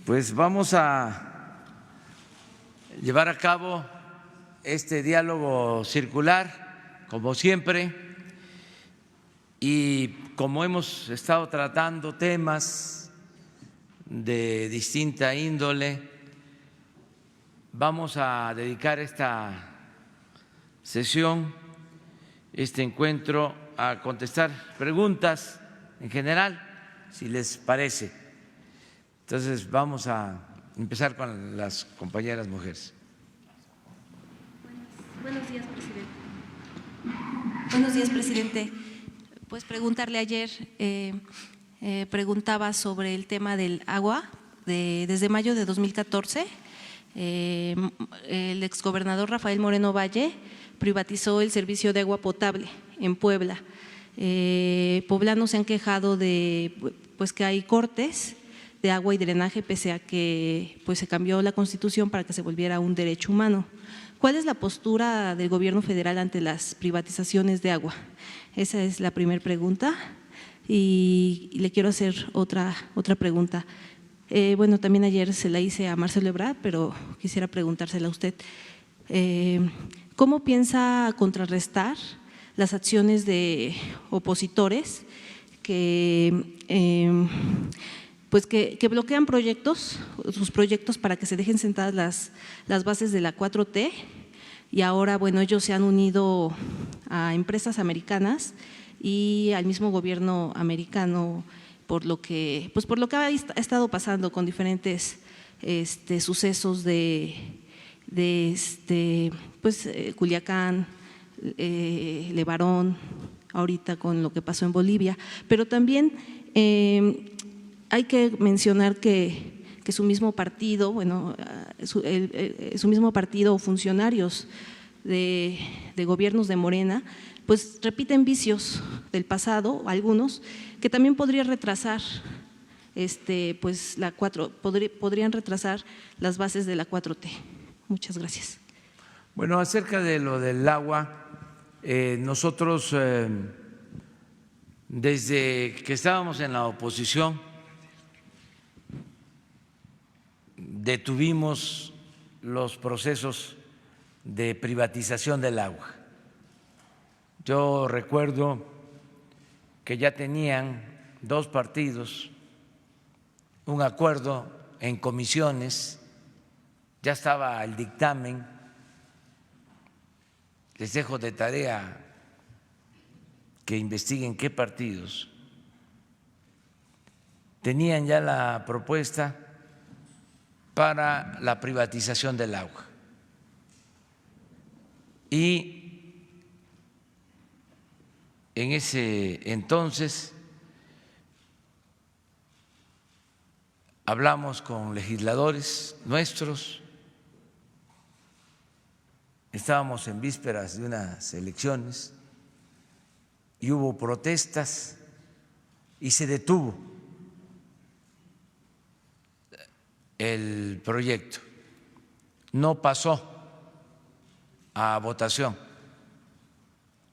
Pues vamos a llevar a cabo este diálogo circular, como siempre, y como hemos estado tratando temas de distinta índole, vamos a dedicar esta sesión, este encuentro, a contestar preguntas en general, si les parece. Entonces vamos a empezar con las compañeras mujeres. Buenos días, presidente. Buenos días, presidente. Pues preguntarle ayer, preguntaba sobre el tema del agua. Desde mayo de 2014, el exgobernador Rafael Moreno Valle privatizó el servicio de agua potable en Puebla. Poblanos se han quejado de pues que hay cortes de agua y drenaje, pese a que pues se cambió la Constitución para que se volviera un derecho humano. ¿Cuál es la postura del gobierno federal ante las privatizaciones de agua? Esa es la primera pregunta. Y le quiero hacer otra pregunta. Bueno, también ayer se la hice a Marcelo Ebrard, pero quisiera preguntársela a usted. ¿Cómo piensa contrarrestar las acciones de opositores que bloquean sus proyectos para que se dejen sentadas las bases de la 4T? Y ahora, bueno, ellos se han unido a empresas americanas y al mismo gobierno americano por lo que ha estado pasando con diferentes sucesos de Culiacán, Levarón, ahorita con lo que pasó en Bolivia, pero también hay que mencionar que su mismo partido, su mismo partido o funcionarios de gobiernos de Morena, pues repiten vicios del pasado, algunos, que también podrían retrasar podrían retrasar las bases de la 4T. Muchas gracias. Bueno, acerca de lo del agua, nosotros desde que estábamos en la oposición detuvimos los procesos de privatización del agua. Yo recuerdo que ya tenían dos partidos un acuerdo en comisiones, ya estaba el dictamen. Les dejo de tarea que investiguen qué partidos tenían ya la propuesta para la privatización del agua. Y en ese entonces hablamos con legisladores nuestros, estábamos en vísperas de unas elecciones y hubo protestas y se detuvo el proyecto, no pasó a votación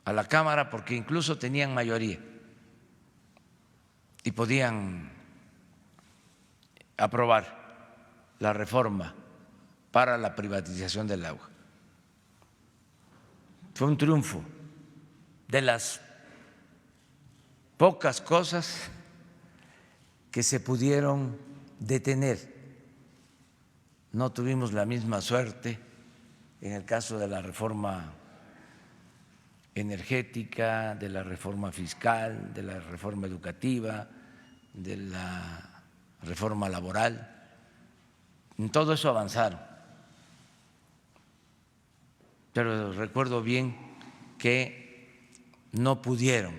a la Cámara porque incluso tenían mayoría y podían aprobar la reforma para la privatización del agua. Fue un triunfo, de las pocas cosas que se pudieron detener. No tuvimos la misma suerte en el caso de la reforma energética, de la reforma fiscal, de la reforma educativa, de la reforma laboral. En todo eso avanzaron. Pero recuerdo bien que no pudieron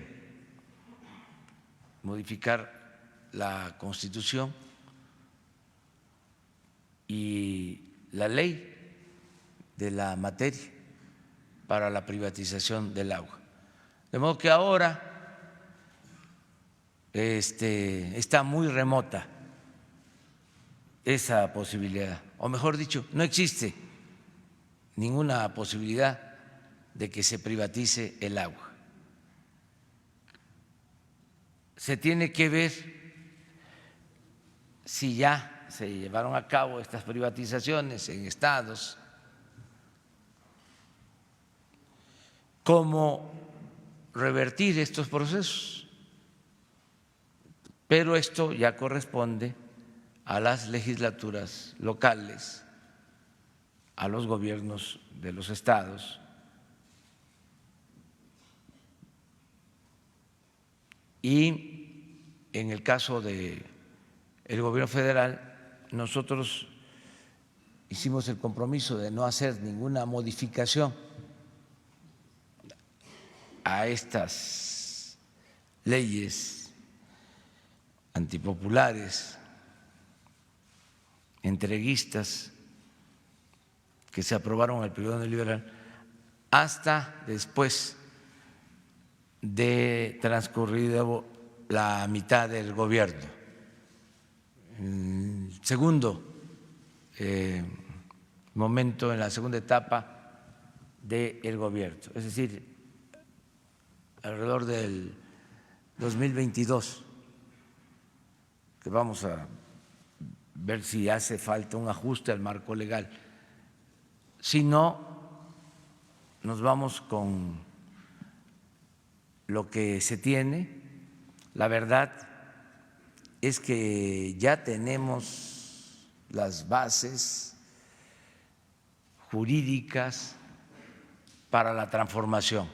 modificar la Constitución y la ley de la materia para la privatización del agua. De modo que ahora está muy remota esa posibilidad, o mejor dicho, no existe ninguna posibilidad de que se privatice el agua. se tiene que ver si ya se llevaron a cabo estas privatizaciones en estados, cómo revertir estos procesos. Pero esto ya corresponde a las legislaturas locales, a los gobiernos de los estados. Y en el caso del gobierno federal, nosotros hicimos el compromiso de no hacer ninguna modificación a estas leyes antipopulares, entreguistas que se aprobaron en el periodo neoliberal hasta después de transcurrido la mitad del gobierno. En el segundo momento, en la segunda etapa del gobierno, es decir, alrededor del 2022, que vamos a ver si hace falta un ajuste al marco legal. Si no, nos vamos con lo que se tiene. La verdad es que ya tenemos las bases jurídicas para la transformación.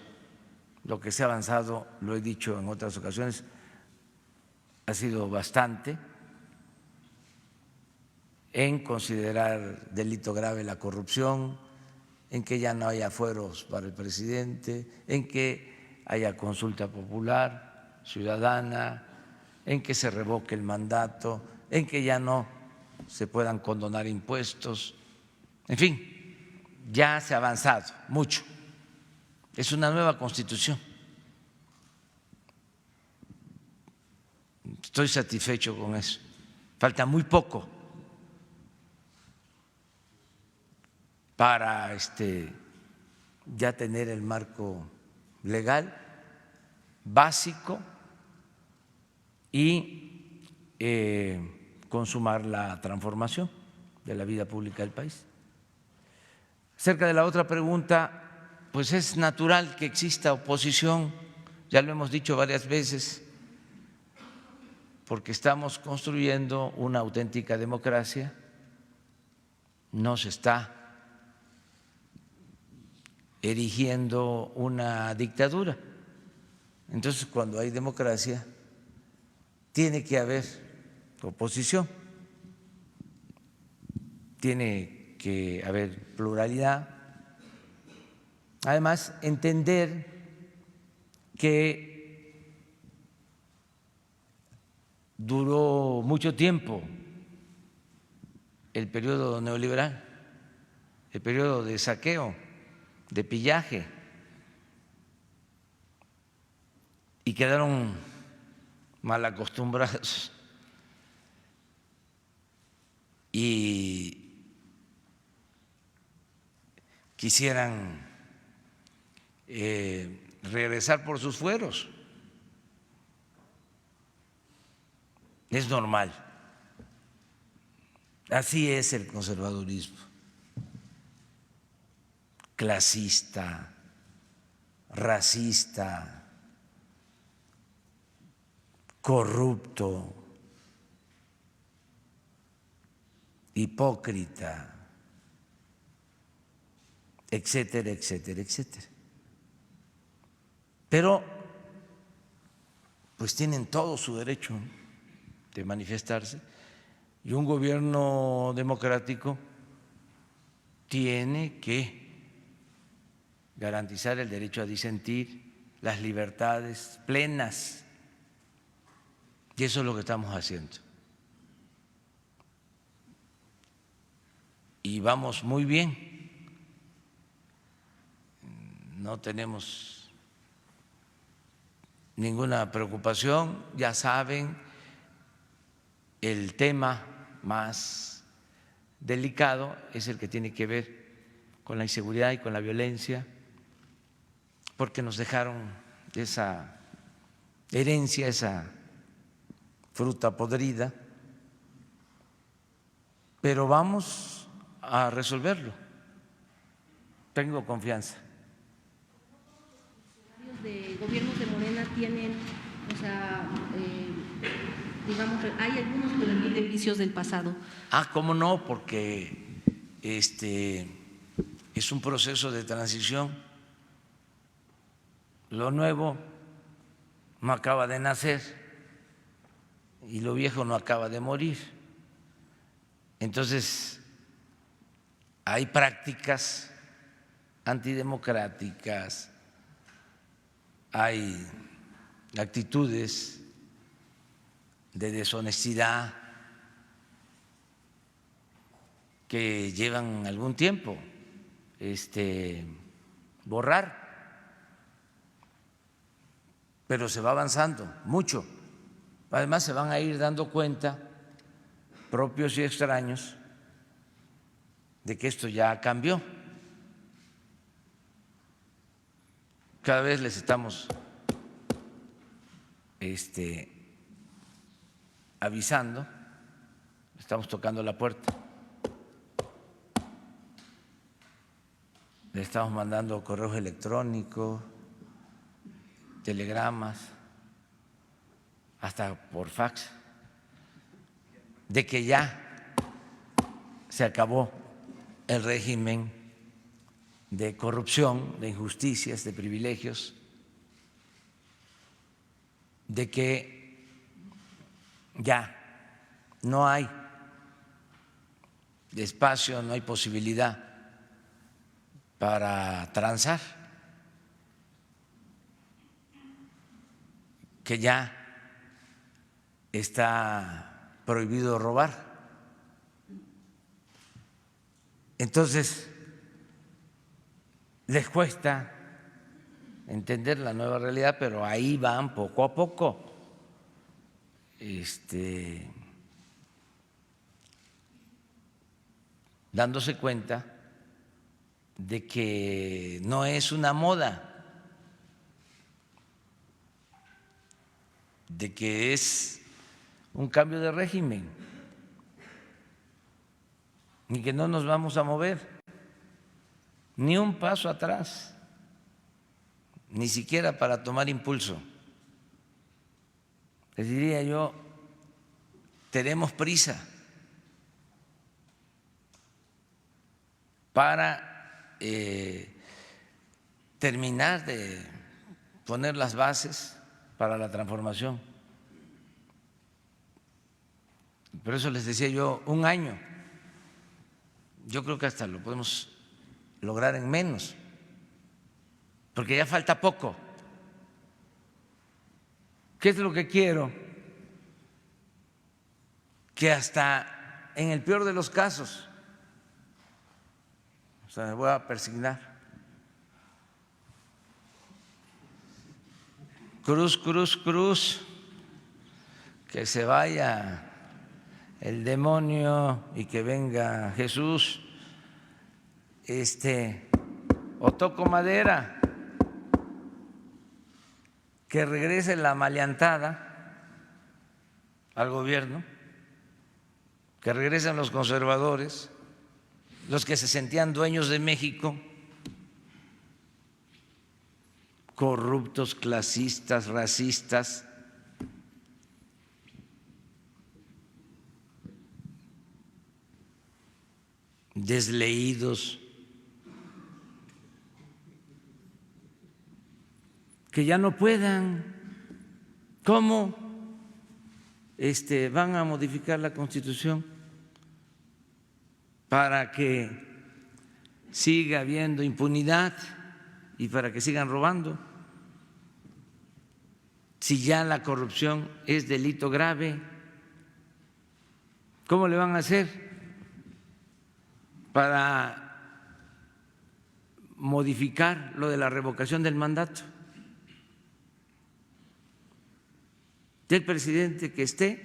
Lo que se ha avanzado, lo he dicho en otras ocasiones, ha sido bastante en considerar delito grave la corrupción, en que ya no haya fueros para el presidente, en que haya consulta popular, ciudadana, en que se revoque el mandato, en que ya no se puedan condonar impuestos. En fin, ya se ha avanzado mucho. Es una nueva Constitución. Estoy satisfecho con eso. Falta muy poco para ya tener el marco legal básico y consumar la transformación de la vida pública del país. Acerca de la otra pregunta, pues es natural que exista oposición, ya lo hemos dicho varias veces, porque estamos construyendo una auténtica democracia, no se está erigiendo una dictadura. Entonces, cuando hay democracia, tiene que haber oposición, tiene que haber pluralidad. Además, entender que duró mucho tiempo el periodo neoliberal, el periodo de saqueo, de pillaje, y quedaron mal acostumbrados y quisieran regresar por sus fueros. Es normal. Así es el conservadurismo, clasista, racista, corrupto, hipócrita, etcétera, etcétera, etcétera. Pero pues tienen todo su derecho de manifestarse, y un gobierno democrático tiene que garantizar el derecho a disentir, las libertades plenas, y eso es lo que estamos haciendo. Y vamos muy bien, no tenemos ninguna preocupación. Ya saben, el tema más delicado es el que tiene que ver con la inseguridad y con la violencia, porque nos dejaron esa herencia, esa fruta podrida, pero vamos a resolverlo. Tengo confianza. Los de gobiernos de Morena tienen, o sea, digamos, hay algunos que repiten vicios del pasado. ¿Cómo no? Porque es un proceso de transición. Lo nuevo no acaba de nacer y lo viejo no acaba de morir. Entonces, hay prácticas antidemocráticas, hay actitudes de deshonestidad que llevan algún tiempo borrar, pero se va avanzando mucho. Además, se van a ir dando cuenta, propios y extraños, de que esto ya cambió. Cada vez les estamos avisando, estamos tocando la puerta, le estamos mandando correos electrónicos, telegramas, hasta por fax, de que ya se acabó el régimen de corrupción, de injusticias, de privilegios, de que ya no hay espacio, no hay posibilidad para transar, que ya está prohibido robar. Entonces, les cuesta entender la nueva realidad, pero ahí van poco a poco dándose cuenta de que no es una moda, de que es un cambio de régimen y que no nos vamos a mover ni un paso atrás, ni siquiera para tomar impulso. Les diría yo, tenemos prisa para terminar de poner las bases para la transformación. Por eso les decía yo, un año. Yo creo que hasta lo podemos lograr en menos, porque ya falta poco. ¿Qué es lo que quiero? Que hasta en el peor de los casos, o sea, me voy a persignar, cruz, cruz, cruz, que se vaya el demonio y que venga Jesús, o toco madera, que regrese la maleantada al gobierno, que regresen los conservadores, los que se sentían dueños de México, corruptos, clasistas, racistas, desleídos, que ya no puedan. ¿Cómo van a modificar la Constitución para que siga habiendo impunidad y para que sigan robando? Si ya la corrupción es delito grave, ¿cómo le van a hacer para modificar lo de la revocación del mandato? El presidente que esté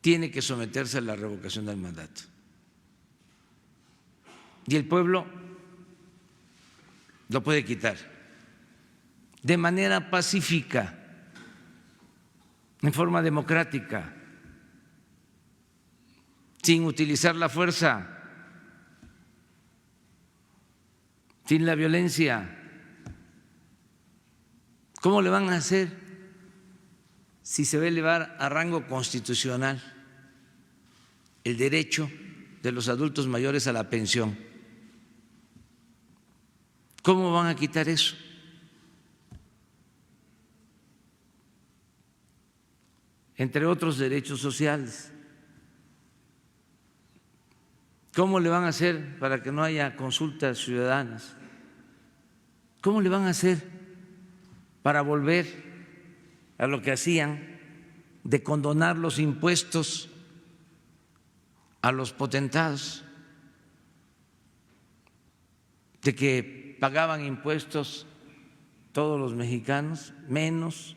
tiene que someterse a la revocación del mandato. Y el pueblo lo puede quitar de manera pacífica, en forma democrática, sin utilizar la fuerza, sin la violencia. ¿Cómo le van a hacer si se va a elevar a rango constitucional el derecho de los adultos mayores a la pensión? ¿Cómo van a quitar eso? Entre otros derechos sociales. ¿Cómo le van a hacer para que no haya consultas ciudadanas? ¿Cómo le van a hacer para volver a lo que hacían de condonar los impuestos a los potentados, de que pagaban impuestos todos los mexicanos, menos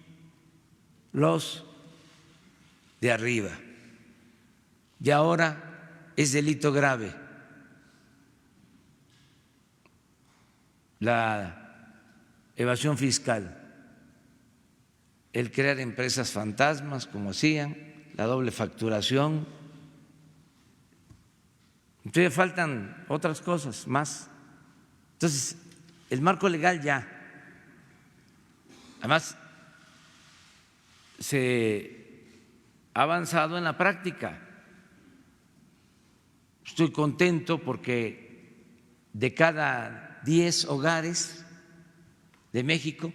los de arriba? Y ahora es delito grave la evasión fiscal, el crear empresas fantasmas como hacían, la doble facturación. Entonces faltan otras cosas más. Entonces, el marco legal ya, además, se ha avanzado en la práctica. Estoy contento porque de cada 10 hogares de México,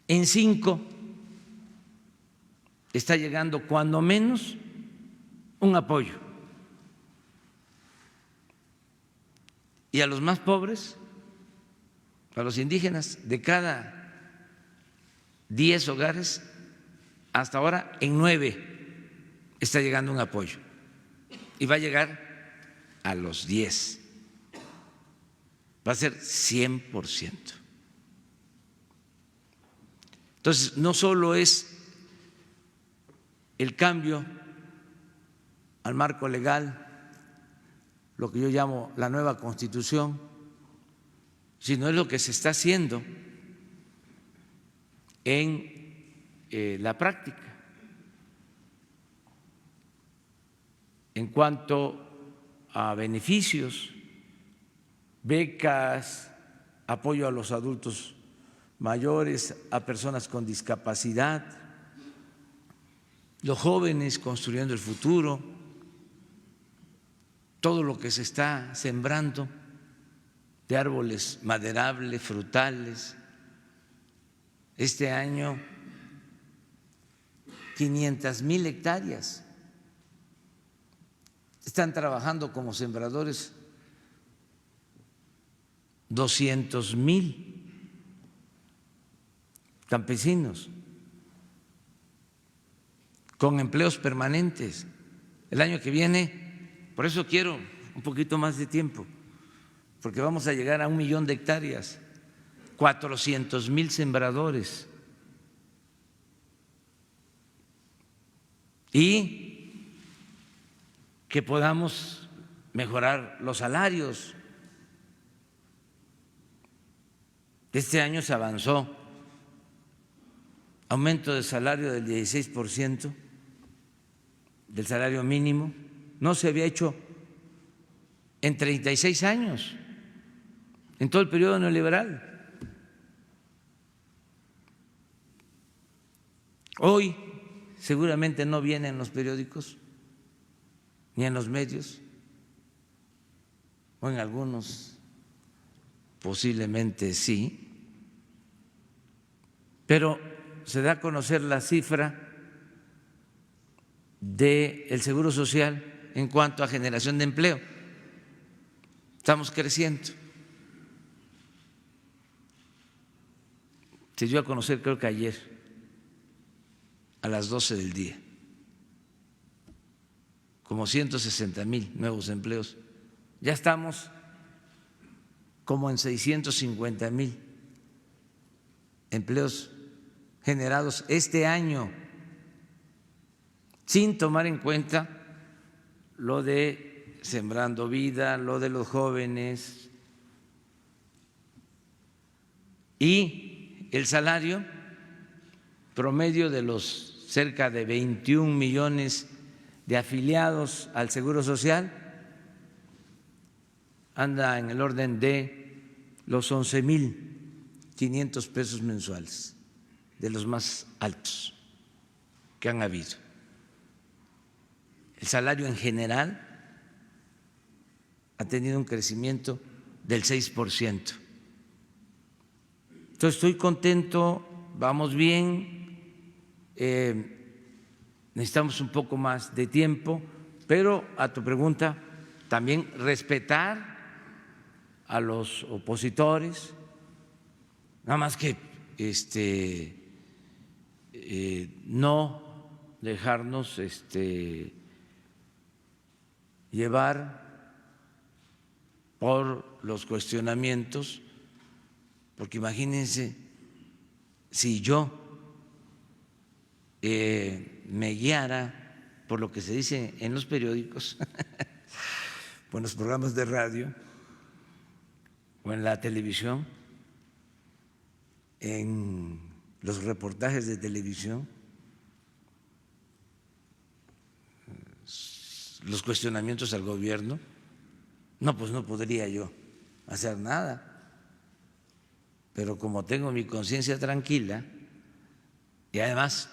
en 5 está llegando cuando menos un apoyo. Y a los más pobres, a los indígenas, de cada 10 hogares, hasta ahora en 9 está llegando un apoyo. Y va a llegar a los 10. Va a ser 100%. Entonces, no solo es el cambio al marco legal, lo que yo llamo la nueva Constitución, sino es lo que se está haciendo en la práctica. En cuanto a beneficios, becas, apoyo a los adultos mayores, a personas con discapacidad, los jóvenes construyendo el futuro, todo lo que se está sembrando de árboles maderables, frutales. Este año 500,000 hectáreas. Están trabajando como sembradores 200,000 campesinos con empleos permanentes. El año que viene, por eso quiero un poquito más de tiempo, porque vamos a llegar a 1,000,000 de hectáreas, 400,000 sembradores. Y que podamos mejorar los salarios. Este año se avanzó, aumento de salario del 16% del salario mínimo, no se había hecho en 36 años, en todo el periodo neoliberal. Hoy seguramente no viene en los periódicos ni en los medios, o en algunos posiblemente sí, pero se da a conocer la cifra del Seguro Social en cuanto a generación de empleo. Estamos creciendo. Se dio a conocer, creo que ayer, a las 12 del día, como 160,000 nuevos empleos. Ya estamos como en 650,000 empleos generados este año, sin tomar en cuenta lo de Sembrando Vida, lo de los jóvenes y el salario promedio de los cerca de 21 millones de afiliados al Seguro Social, anda en el orden de los 11,500 pesos mensuales, de los más altos que han habido. El salario en general ha tenido un crecimiento del 6%. Entonces estoy contento, vamos bien, necesitamos un poco más de tiempo, pero a tu pregunta, también respetar a los opositores, nada más que no dejarnos llevar por los cuestionamientos, porque imagínense si yo me guiara por lo que se dice en los periódicos o en los programas de radio o en la televisión, en los reportajes de televisión, los cuestionamientos al gobierno, no, pues no podría yo hacer nada. Pero como tengo mi conciencia tranquila y además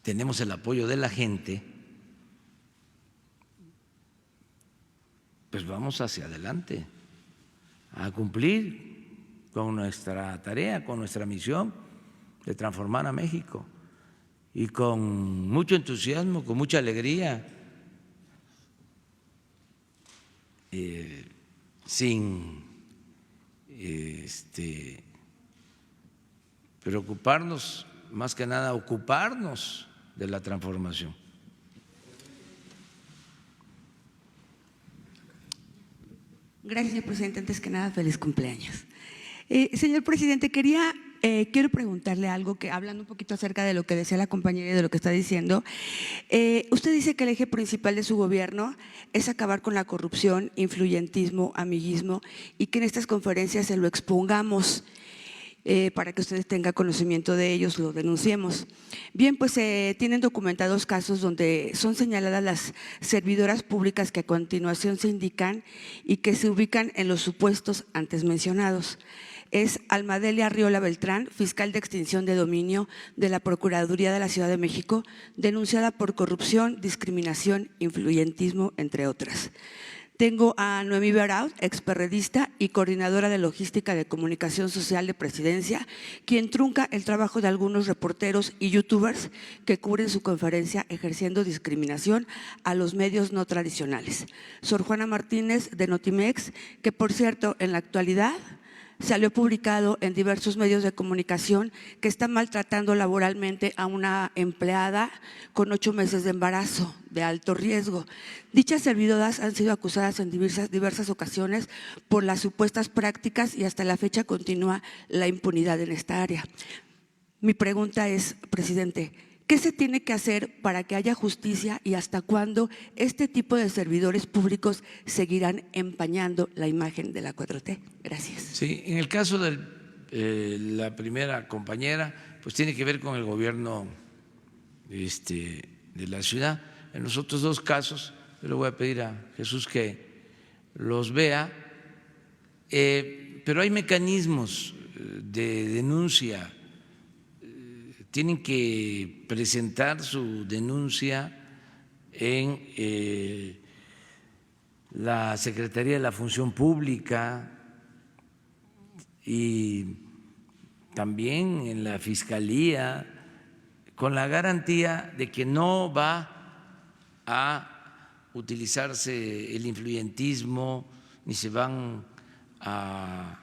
tenemos el apoyo de la gente, pues vamos hacia adelante a cumplir con nuestra tarea, con nuestra misión de transformar a México, y con mucho entusiasmo, con mucha alegría, sin preocuparnos, más que nada ocuparnos de la transformación. Gracias, señor presidente. Antes que nada, feliz cumpleaños. Señor presidente, quiero preguntarle algo, que hablando un poquito acerca de lo que decía la compañera y de lo que está diciendo. Usted dice que el eje principal de su gobierno es acabar con la corrupción, influyentismo, amiguismo, y que en estas conferencias se lo expongamos para que ustedes tengan conocimiento de ellos, lo denunciemos. Bien, pues tienen documentados casos donde son señaladas las servidoras públicas que a continuación se indican y que se ubican en los supuestos antes mencionados. Es Almadelia Arriola Beltrán, fiscal de extinción de dominio de la Procuraduría de la Ciudad de México, denunciada por corrupción, discriminación, influyentismo, entre otras. Tengo a Noemí Beraud, experredista y coordinadora de logística de comunicación social de Presidencia, quien trunca el trabajo de algunos reporteros y youtubers que cubren su conferencia ejerciendo discriminación a los medios no tradicionales. Sor Juana Martínez, de Notimex, que por cierto en la actualidad salió publicado en diversos medios de comunicación que está maltratando laboralmente a una empleada con 8 meses de embarazo de alto riesgo. Dichas servidoras han sido acusadas en diversas ocasiones por las supuestas prácticas y hasta la fecha continúa la impunidad en esta área. Mi pregunta es, presidente, ¿qué se tiene que hacer para que haya justicia y hasta cuándo este tipo de servidores públicos seguirán empañando la imagen de la 4T? Gracias. Sí, en el caso de la primera compañera, pues tiene que ver con el gobierno de la ciudad. En los otros dos casos, yo le voy a pedir a Jesús que los vea, pero hay mecanismos de denuncia. Tienen que presentar su denuncia en la Secretaría de la Función Pública y también en la Fiscalía, con la garantía de que no va a utilizarse el influyentismo ni se van a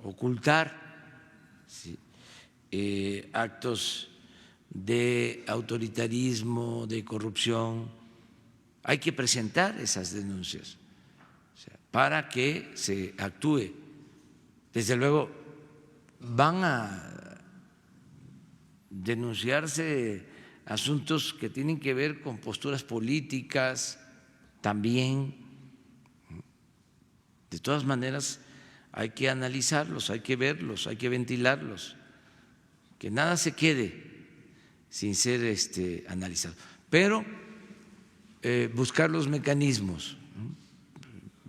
ocultar actos de autoritarismo, de corrupción. Hay que presentar esas denuncias para que se actúe. Desde luego van a denunciarse asuntos que tienen que ver con posturas políticas también. De todas maneras, hay que analizarlos, hay que verlos, hay que ventilarlos, que nada se quede sin ser analizado. Pero buscar los mecanismos, ¿no?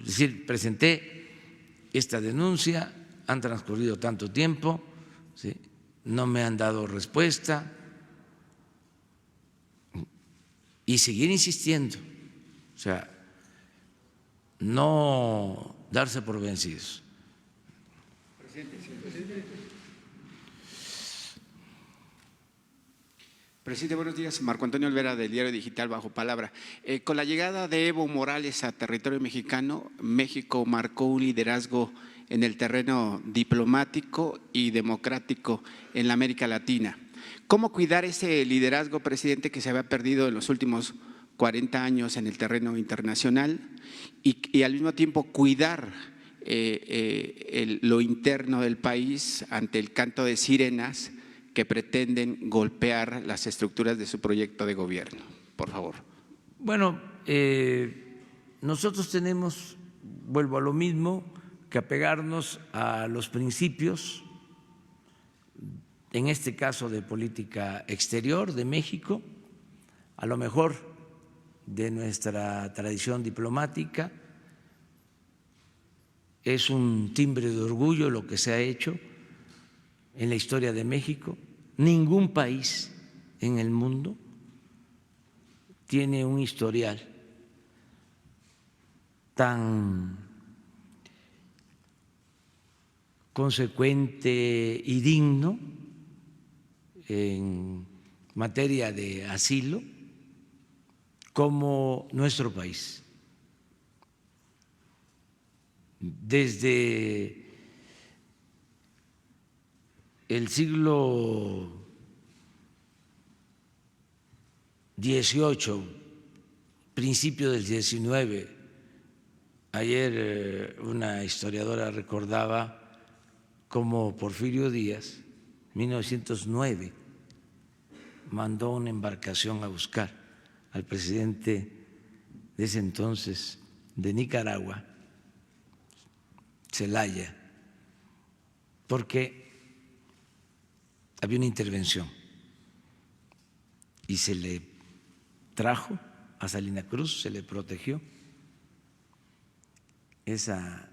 Es decir, presenté esta denuncia, han transcurrido tanto tiempo, ¿sí?, no me han dado respuesta, y seguir insistiendo, o sea, no darse por vencidos. Presidente, buenos días. Marco Antonio Olvera, del Diario Digital Bajo Palabra. Con la llegada de Evo Morales a territorio mexicano, México marcó un liderazgo en el terreno diplomático y democrático en la América Latina. ¿Cómo cuidar ese liderazgo, presidente, que se había perdido en los últimos 40 años en el terreno internacional y al mismo tiempo cuidar lo interno del país ante el canto de sirenas que pretenden golpear las estructuras de su proyecto de gobierno? Por favor. Bueno, nosotros tenemos, vuelvo a lo mismo, que apegarnos a los principios, en este caso de política exterior de México, a lo mejor de nuestra tradición diplomática. Es un timbre de orgullo lo que se ha hecho en la historia de México. Ningún país en el mundo tiene un historial tan consecuente y digno en materia de asilo como nuestro país. Desde el siglo XVIII, principio del XIX, ayer una historiadora recordaba cómo Porfirio Díaz, en 1909, mandó una embarcación a buscar al presidente de ese entonces de Nicaragua, Zelaya, porque había una intervención y se le trajo a Salina Cruz, se le protegió. Esa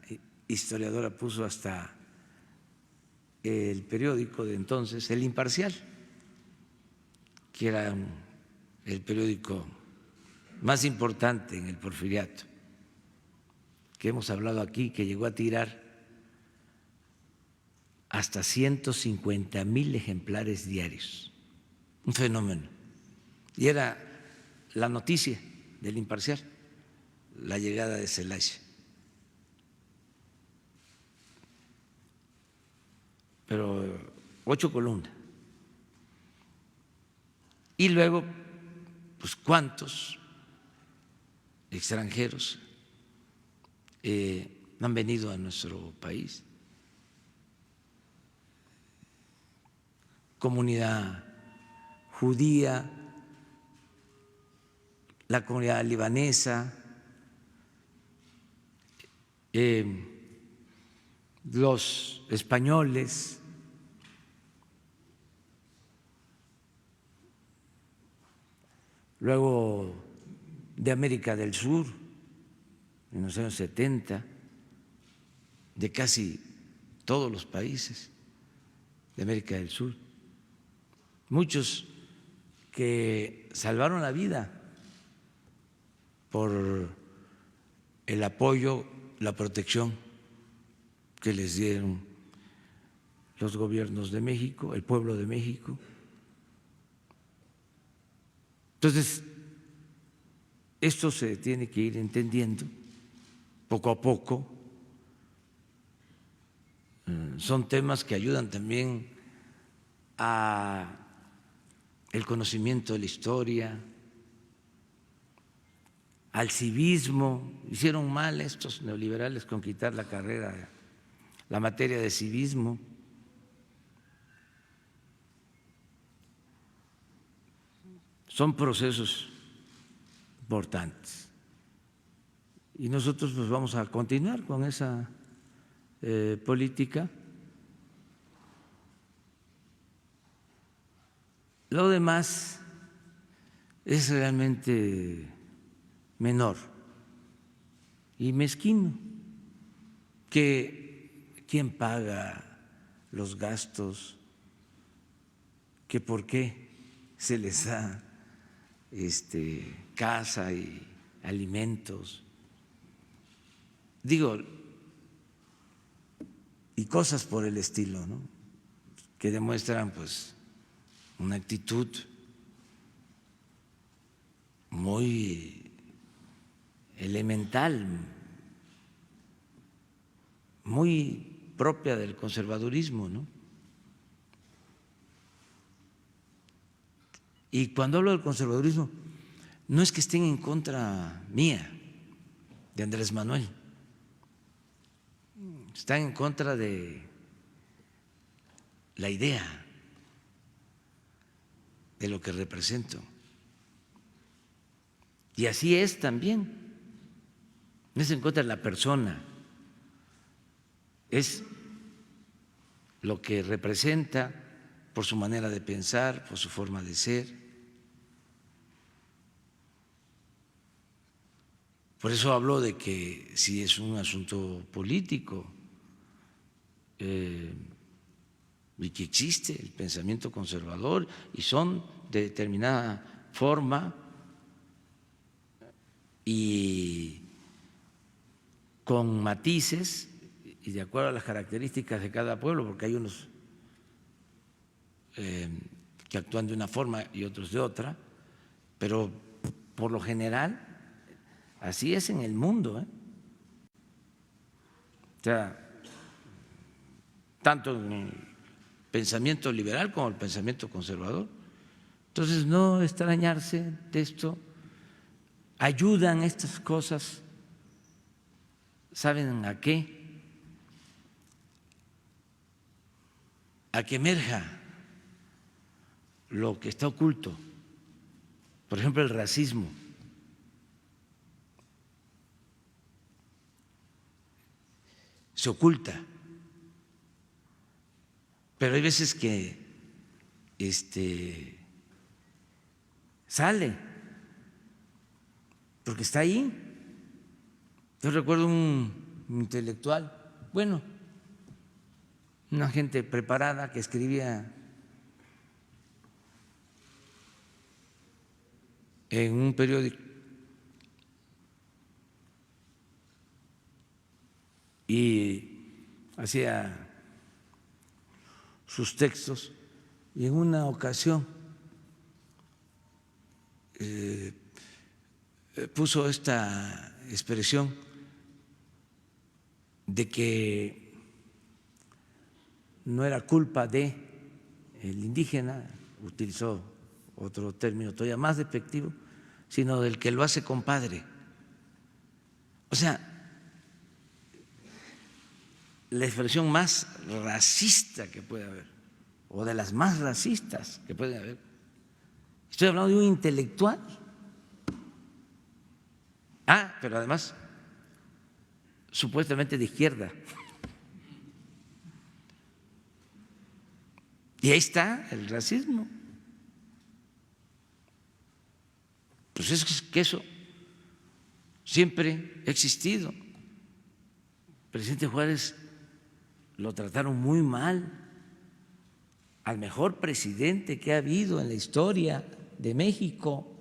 historiadora puso hasta el periódico de entonces, El Imparcial, que era el periódico más importante en el Porfiriato, que hemos hablado aquí, que llegó a tirar hasta 150,000 ejemplares diarios, un fenómeno. Y era la noticia del Imparcial, la llegada de Zelaya. Pero 8 columnas. Y luego, pues, ¿cuántos extranjeros han venido a nuestro país? Comunidad judía, la comunidad libanesa, los españoles, luego de América del Sur, en los años 70, de casi todos los países de América del Sur, muchos que salvaron la vida por el apoyo, la protección que les dieron los gobiernos de México, el pueblo de México. Entonces, esto se tiene que ir entendiendo poco a poco. Son temas que ayudan también a el conocimiento de la historia, al civismo. Hicieron mal estos neoliberales con quitar la carrera, la materia de civismo. Son procesos importantes y nosotros pues vamos a continuar con esa política. Lo demás es realmente menor y mezquino. Que quién paga los gastos, que por qué se les da casa y alimentos, digo, y cosas por el estilo, ¿no? Que demuestran pues una actitud muy elemental, muy propia del conservadurismo, ¿no? Y cuando hablo del conservadurismo, no es que estén en contra mía, de Andrés Manuel, están en contra de la idea, de lo que represento. Y así es también, no es en contra de la persona, es lo que representa por su manera de pensar, por su forma de ser. Por eso hablo de que si es un asunto político y que existe el pensamiento conservador y son de determinada forma y con matices y de acuerdo a las características de cada pueblo, porque hay unos que actúan de una forma y otros de otra, pero por lo general así es en el mundo, O sea, tanto en el pensamiento liberal como el pensamiento conservador. Entonces, no extrañarse de esto, ayudan estas cosas, ¿saben a qué? A que emerja lo que está oculto, por ejemplo, el racismo. Se oculta, pero hay veces que sale, porque está ahí. Yo recuerdo un intelectual, bueno, una gente preparada que escribía en un periódico y hacía sus textos, y en una ocasión puso esta expresión de que no era culpa de el indígena, utilizó otro término todavía más despectivo, sino del que lo hace compadre. O sea, la expresión más racista que puede haber, o de las más racistas que puede haber. Estoy hablando de un intelectual. Pero además, supuestamente de izquierda. Y ahí está el racismo. Pues es que eso siempre ha existido. El presidente Juárez lo trataron muy mal, al mejor presidente que ha habido en la historia de México,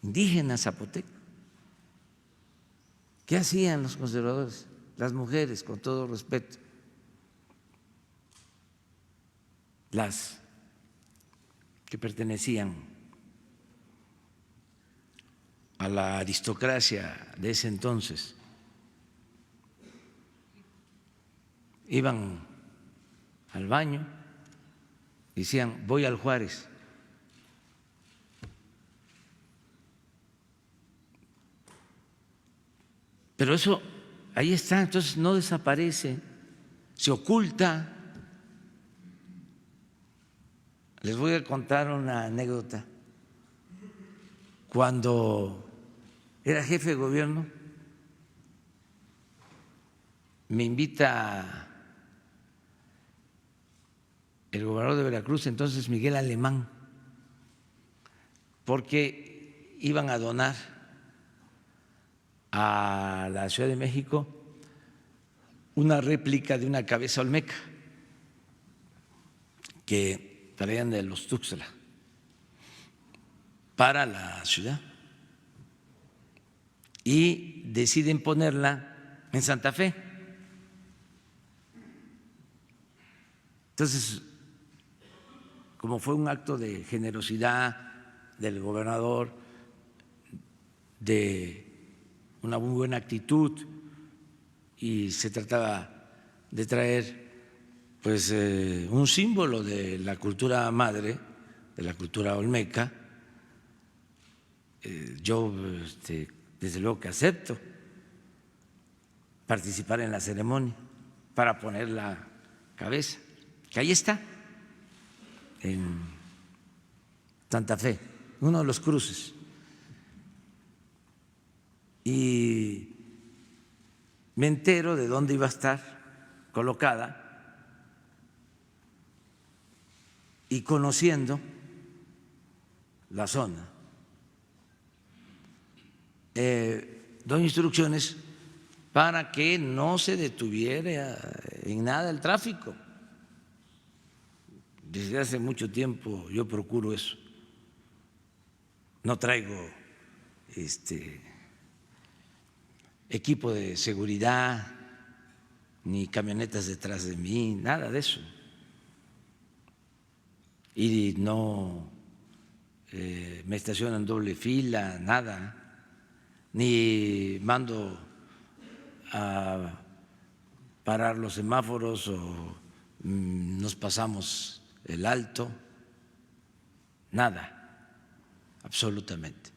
indígena zapoteco. ¿Qué hacían los conservadores? Las mujeres, con todo respeto, las que pertenecían a la aristocracia de ese entonces, iban al baño, decían, voy al Juárez. Pero eso ahí está, entonces no desaparece, se oculta. Les voy a contar una anécdota. Cuando era jefe de gobierno, me invita el gobernador de Veracruz, entonces Miguel Alemán, porque iban a donar a la Ciudad de México una réplica de una cabeza olmeca que traían de los Tuxtla para la ciudad y deciden ponerla en Santa Fe. Entonces, como fue un acto de generosidad del gobernador, de una muy buena actitud, y se trataba de traer pues un símbolo de la cultura madre, de la cultura olmeca, yo desde luego que acepto participar en la ceremonia para poner la cabeza, que ahí está, en Santa Fe, uno de los cruces. Y me entero de dónde iba a estar colocada y conociendo la zona, doy instrucciones para que no se detuviera en nada el tráfico. Desde hace mucho tiempo yo procuro eso. No traigo equipo de seguridad, ni camionetas detrás de mí, nada de eso. Y no me estaciono en doble fila, nada, ni mando a parar los semáforos o nos pasamos el alto, nada, absolutamente.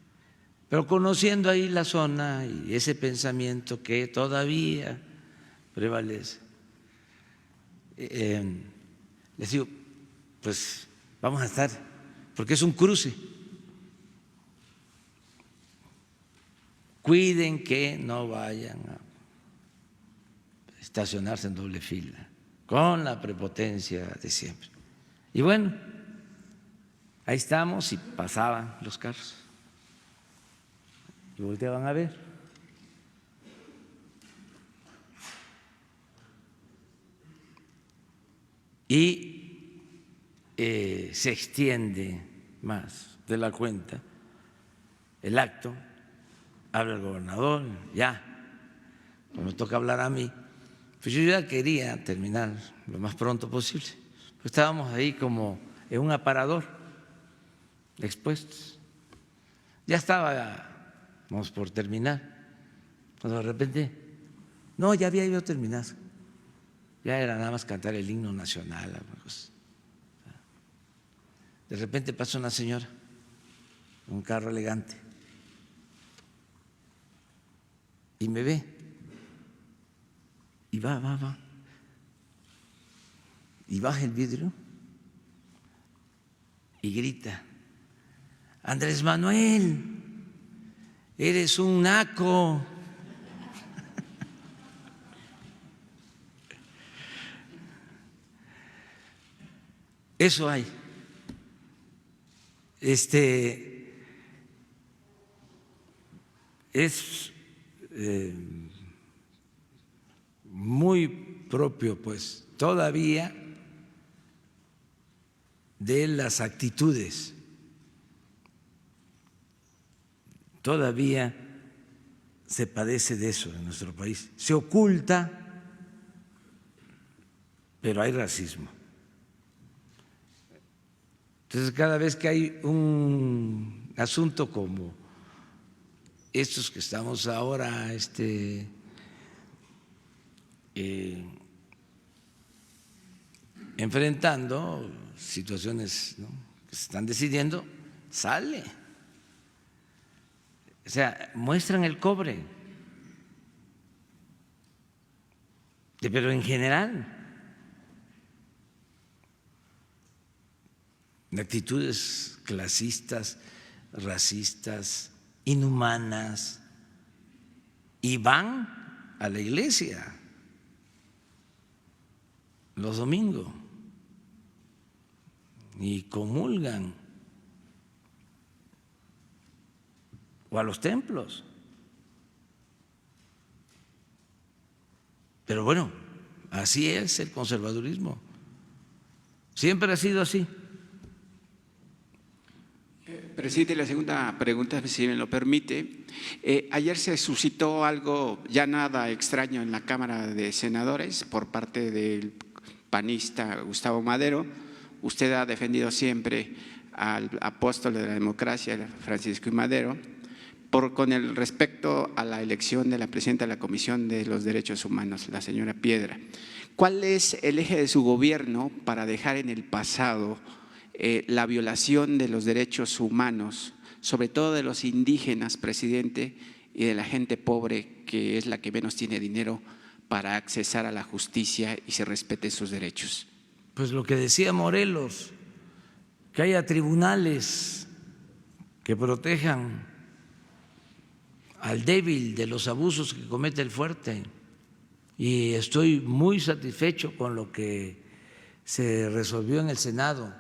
Pero conociendo ahí la zona y ese pensamiento que todavía prevalece, les digo, pues vamos a estar, porque es un cruce. Cuiden que no vayan a estacionarse en doble fila, con la prepotencia de siempre. Y bueno, ahí estamos y pasaban los carros. Y volteaban a ver. Y se extiende más de la cuenta el acto, habla el gobernador, ya, cuando me toca hablar a mí, pues yo ya quería terminar lo más pronto posible. Pues estábamos ahí como en un aparador expuestos. Ya estábamos por terminar, cuando de repente, no, ya había ido a terminar, ya era nada más cantar el himno nacional. De repente pasa una señora, un carro elegante, y me ve, y va, y baja el vidrio y grita: Andrés Manuel, eres un naco. Eso hay. Es muy propio, pues, todavía de las actitudes. Todavía se padece de eso en nuestro país. Se oculta, pero hay racismo. Entonces, cada vez que hay un asunto como estos que estamos ahora enfrentando, situaciones, ¿no?, que se están decidiendo, sale. O sea, muestran el cobre, pero en general, actitudes clasistas, racistas, inhumanas, y van a la iglesia los domingos y comulgan, o a los templos. Pero bueno, así es el conservadurismo. Siempre ha sido así. Presidente, la segunda pregunta, si me lo permite. Ayer se suscitó algo ya nada extraño en la Cámara de Senadores por parte del panista Gustavo Madero. Usted ha defendido siempre al apóstol de la democracia, Francisco I. Madero, con el respecto a la elección de la presidenta de la Comisión de los Derechos Humanos, la señora Piedra. ¿Cuál es el eje de su gobierno para dejar en el pasado la violación de los derechos humanos, sobre todo de los indígenas, presidente, y de la gente pobre, que es la que menos tiene dinero para accesar a la justicia y se respeten sus derechos? Pues lo que decía Morelos, que haya tribunales que protejan al débil de los abusos que comete el fuerte. Y estoy muy satisfecho con lo que se resolvió en el Senado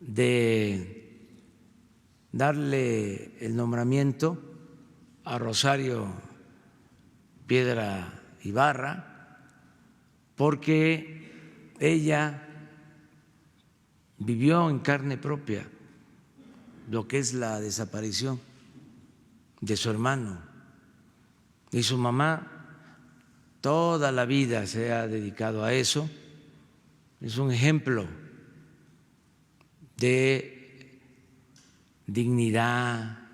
de darle el nombramiento a Rosario Piedra Ibarra, porque ella vivió en carne propia lo que es la desaparición de su hermano, y su mamá toda la vida se ha dedicado a eso. Es un ejemplo de dignidad,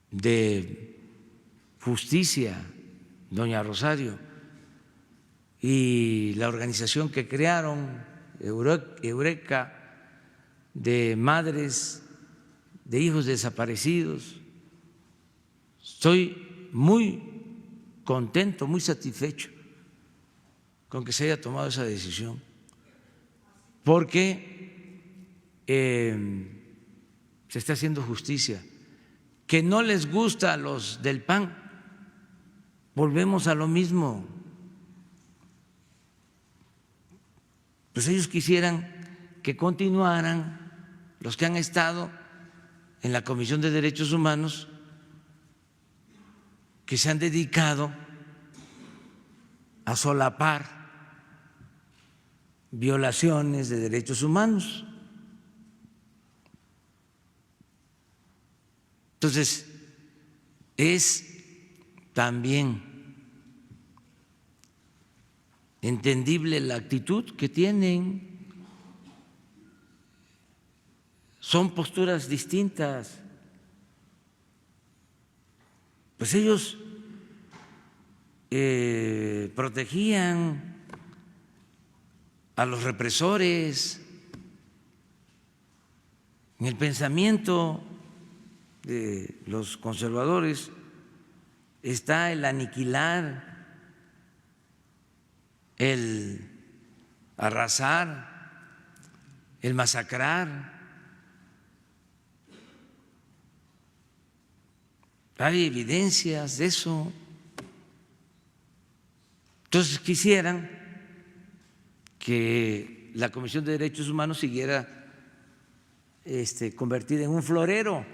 de justicia, doña Rosario, y la organización que crearon, Eureka, de madres de hijos desaparecidos. Estoy muy contento, muy satisfecho con que se haya tomado esa decisión, porque se está haciendo justicia. Que no les gusta a los del PAN, volvemos a lo mismo. Pues ellos quisieran que continuaran los que han estado en la Comisión de Derechos Humanos, que se han dedicado a solapar violaciones de derechos humanos. Entonces, es también entendible la actitud que tienen. Son posturas distintas. Pues ellos protegían a los represores. En el pensamiento de los conservadores está el aniquilar, el arrasar, el masacrar. Hay evidencias de eso. Entonces quisieran que la Comisión de Derechos Humanos siguiera convertida en un florero,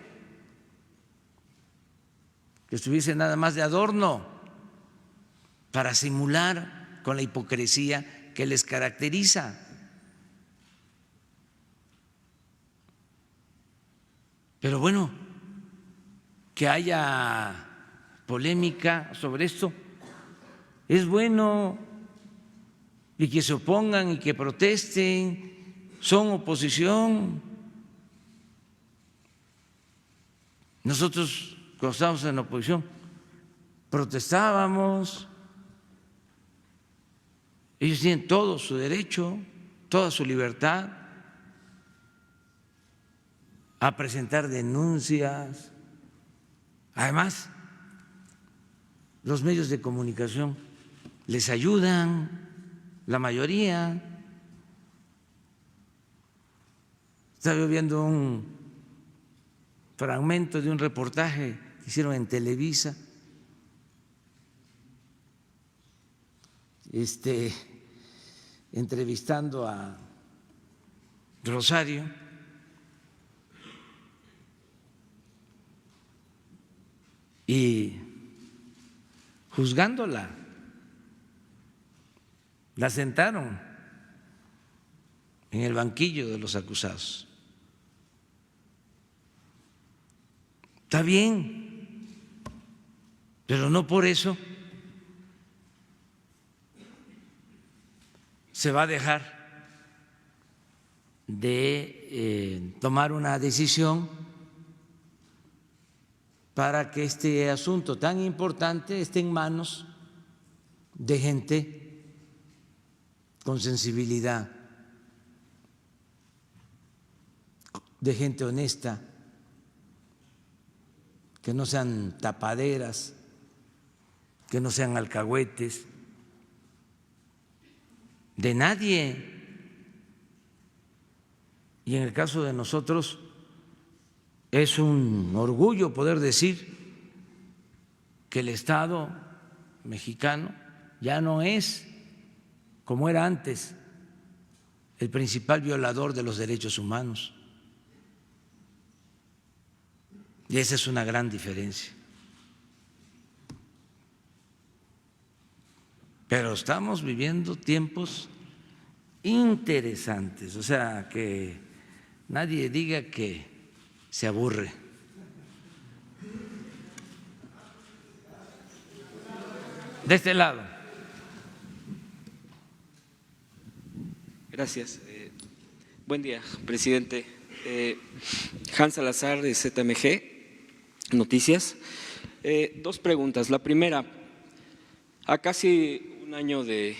que estuviese nada más de adorno para simular con la hipocresía que les caracteriza. Pero bueno, que haya polémica sobre esto es bueno, y que se opongan y que protesten, son oposición. Nosotros, cuando estábamos en la oposición, protestábamos. Ellos tienen todo su derecho, toda su libertad a presentar denuncias. Además, los medios de comunicación les ayudan, la mayoría. Estaba viendo un fragmento de un reportaje que hicieron en Televisa, entrevistando a Rosario y juzgándola. La sentaron en el banquillo de los acusados. Está bien, pero no por eso se va a dejar de tomar una decisión para que este asunto tan importante esté en manos de gente con sensibilidad, de gente honesta, que no sean tapaderas, que no sean alcahuetes, de nadie. Y en el caso de nosotros es un orgullo poder decir que el Estado mexicano ya no es, como era antes, el principal violador de los derechos humanos. Y esa es una gran diferencia. Pero estamos viviendo tiempos interesantes, o sea, que nadie diga que se aburre. De este lado. Gracias. Buen día, presidente. Hans Salazar, de ZMG Noticias. Dos preguntas. La primera, a casi un año de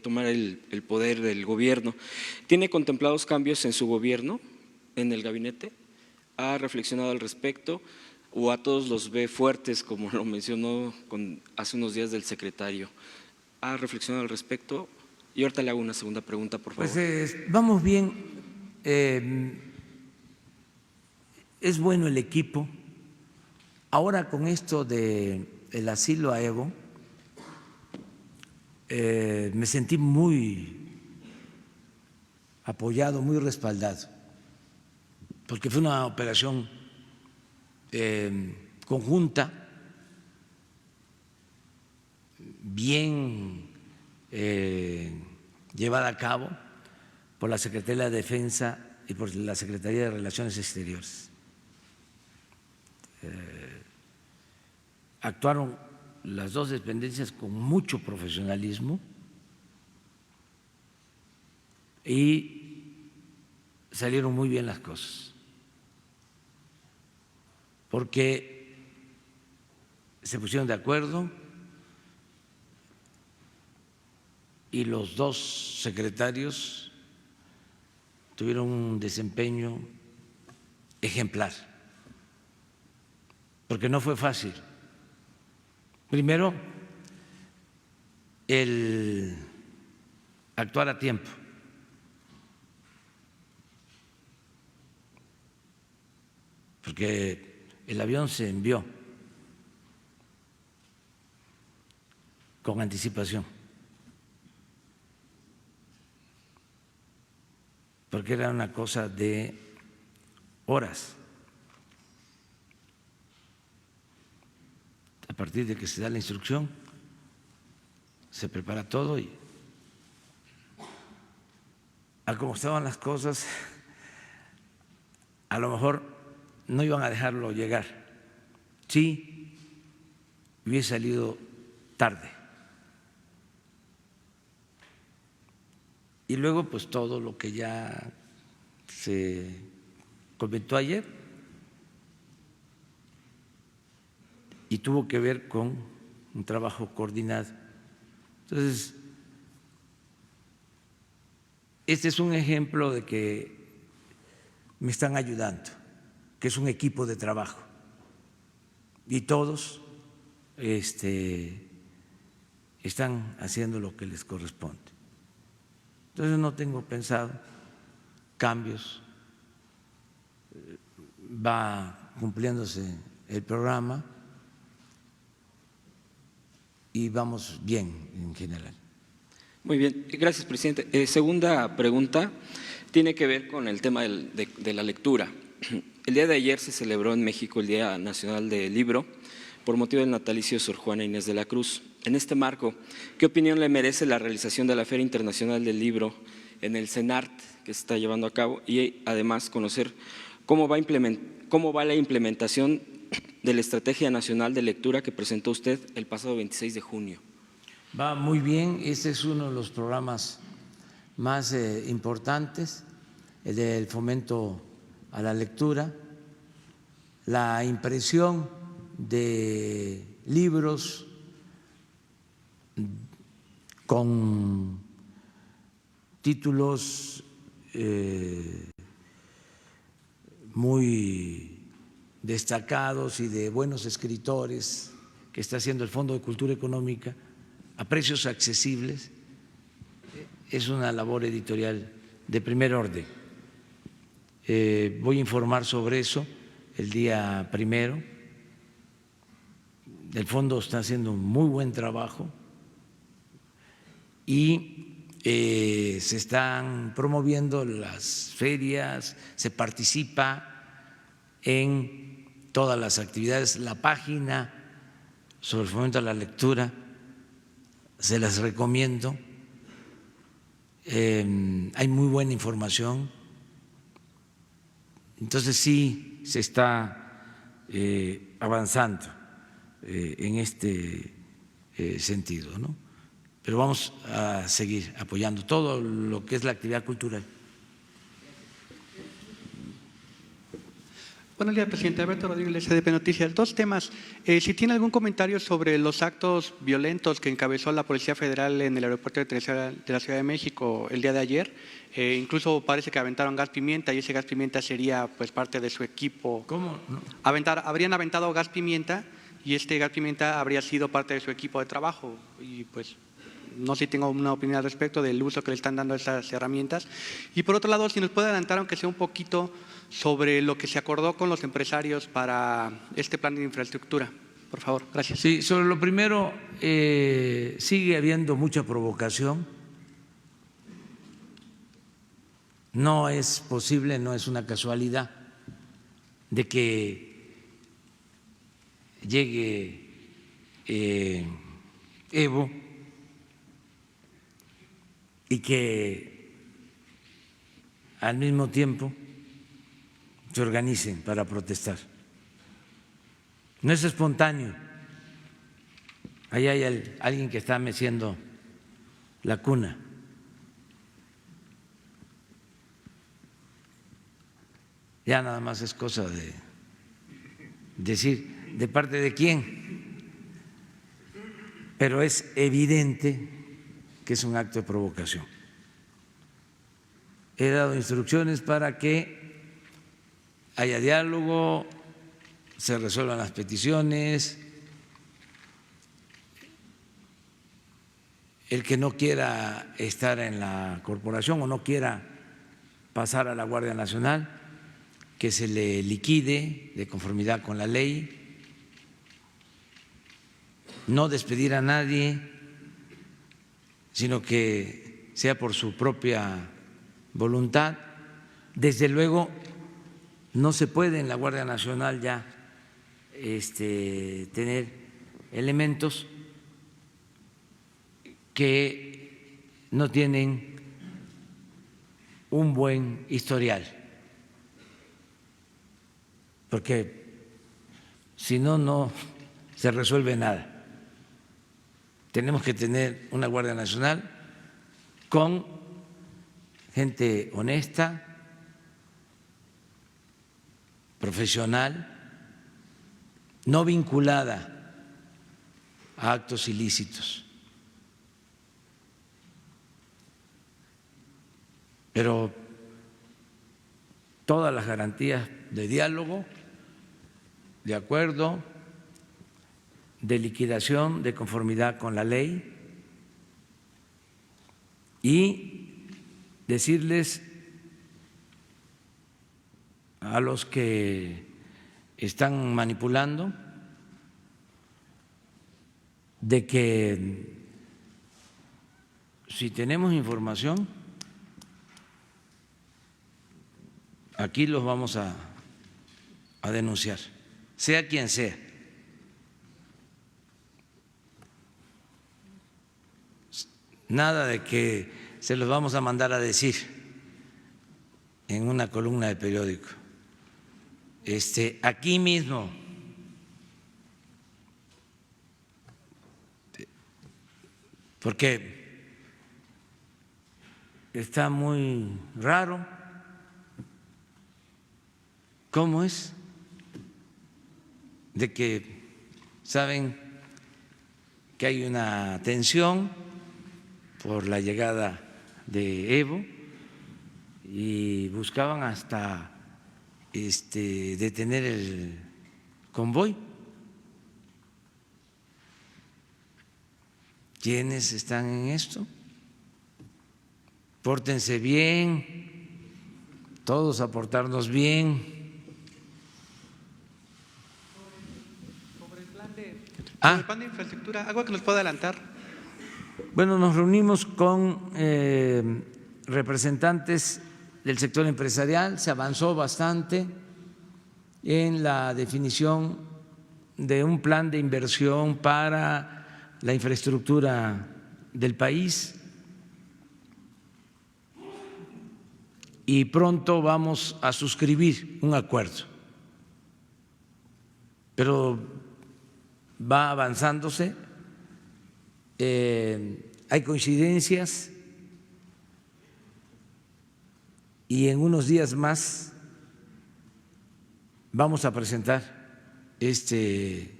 tomar el poder del gobierno, ¿tiene contemplados cambios en su gobierno, en el gabinete? ¿Ha reflexionado al respecto o a todos los ve fuertes, como lo mencionó hace unos días del secretario? ¿Ha reflexionado al respecto? Y ahorita le hago una segunda pregunta, por favor. Pues vamos bien. Es bueno el equipo. Ahora con esto del asilo a Evo, me sentí muy apoyado, muy respaldado, porque fue una operación conjunta, bien llevada a cabo por la Secretaría de Defensa y por la Secretaría de Relaciones Exteriores. Actuaron las dos dependencias con mucho profesionalismo y salieron muy bien las cosas, porque se pusieron de acuerdo y los dos secretarios tuvieron un desempeño ejemplar, porque no fue fácil. Primero, el actuar a tiempo. Porque el avión se envió con anticipación, porque era una cosa de horas. A partir de que se da la instrucción, se prepara todo y a como estaban las cosas, a lo mejor no iban a dejarlo llegar. Sí, hubiese salido tarde. Y luego, pues todo lo que ya se comentó ayer y tuvo que ver con un trabajo coordinado. Entonces, este es un ejemplo de que me están ayudando, que es un equipo de trabajo y todos están haciendo lo que les corresponde. Entonces no tengo pensado cambios, va cumpliéndose el programa y vamos bien en general. Muy bien, gracias, presidente. Segunda pregunta tiene que ver con el tema de la lectura. El día de ayer se celebró en México el Día Nacional del Libro por motivo del natalicio de Sor Juana Inés de la Cruz. En este marco, ¿qué opinión le merece la realización de la Feria Internacional del Libro en el CENART que se está llevando a cabo? Y además conocer cómo va la implementación de la Estrategia Nacional de Lectura que presentó usted el pasado 26 de junio. Va muy bien, este es uno de los programas más importantes, el del fomento a la lectura, la impresión de libros con títulos muy destacados y de buenos escritores que está haciendo el Fondo de Cultura Económica a precios accesibles, es una labor editorial de primer orden. Voy a informar sobre eso el día 1. El fondo está haciendo un muy buen trabajo y se están promoviendo las ferias, se participa en todas las actividades. La página sobre el fomento a la lectura se las recomiendo. Hay muy buena información. Entonces sí se está avanzando en este sentido, ¿no? Pero vamos a seguir apoyando todo lo que es la actividad cultural. Buenos días, presidente. Alberto Rodríguez, SDP Noticias. Dos temas. Si tiene algún comentario sobre los actos violentos que encabezó la Policía Federal en el aeropuerto de la Ciudad de México el día de ayer. Incluso parece que aventaron gas pimienta y ese gas pimienta sería pues parte de su equipo. ¿Cómo? No. Habrían aventado gas pimienta y este gas pimienta habría sido parte de su equipo de trabajo. Y pues no sé si tengo una opinión al respecto del uso que le están dando a estas herramientas. Y por otro lado, si nos puede adelantar, aunque sea un poquito, sobre lo que se acordó con los empresarios para este plan de infraestructura. Por favor, gracias. Sí, sobre lo primero, sigue habiendo mucha provocación. No es posible, no es una casualidad de que llegue Evo y que al mismo tiempo se organicen para protestar. No es espontáneo. Ahí hay alguien que está meciendo la cuna. Ya nada más es cosa de decir de parte de quién, pero es evidente que es un acto de provocación. He dado instrucciones para que haya diálogo, se resuelvan las peticiones. El que no quiera estar en la corporación o no quiera pasar a la Guardia Nacional, que se le liquide de conformidad con la ley, no despedir a nadie, sino que sea por su propia voluntad. Desde luego, no se puede en la Guardia Nacional ya tener elementos que no tienen un buen historial, porque si no, no se resuelve nada. Tenemos que tener una Guardia Nacional con gente honesta, profesional, no vinculada a actos ilícitos. Pero todas las garantías de diálogo, de acuerdo, de liquidación, de conformidad con la ley, y decirles a los que están manipulando de que si tenemos información, aquí los vamos a denunciar, sea quien sea. Nada de que se los vamos a mandar a decir en una columna de periódico. Aquí mismo, porque está muy raro. ¿Cómo es? De que saben que hay una tensión por la llegada de Evo y buscaban hasta detener el convoy. ¿Quiénes están en esto? Pórtense bien, todos a portarnos bien. Sobre el plan de infraestructura, ¿algo que nos pueda adelantar? Bueno, nos reunimos con representantes del sector empresarial, se avanzó bastante en la definición de un plan de inversión para la infraestructura del país y pronto vamos a suscribir un acuerdo, pero va avanzándose, hay coincidencias y en unos días más vamos a presentar este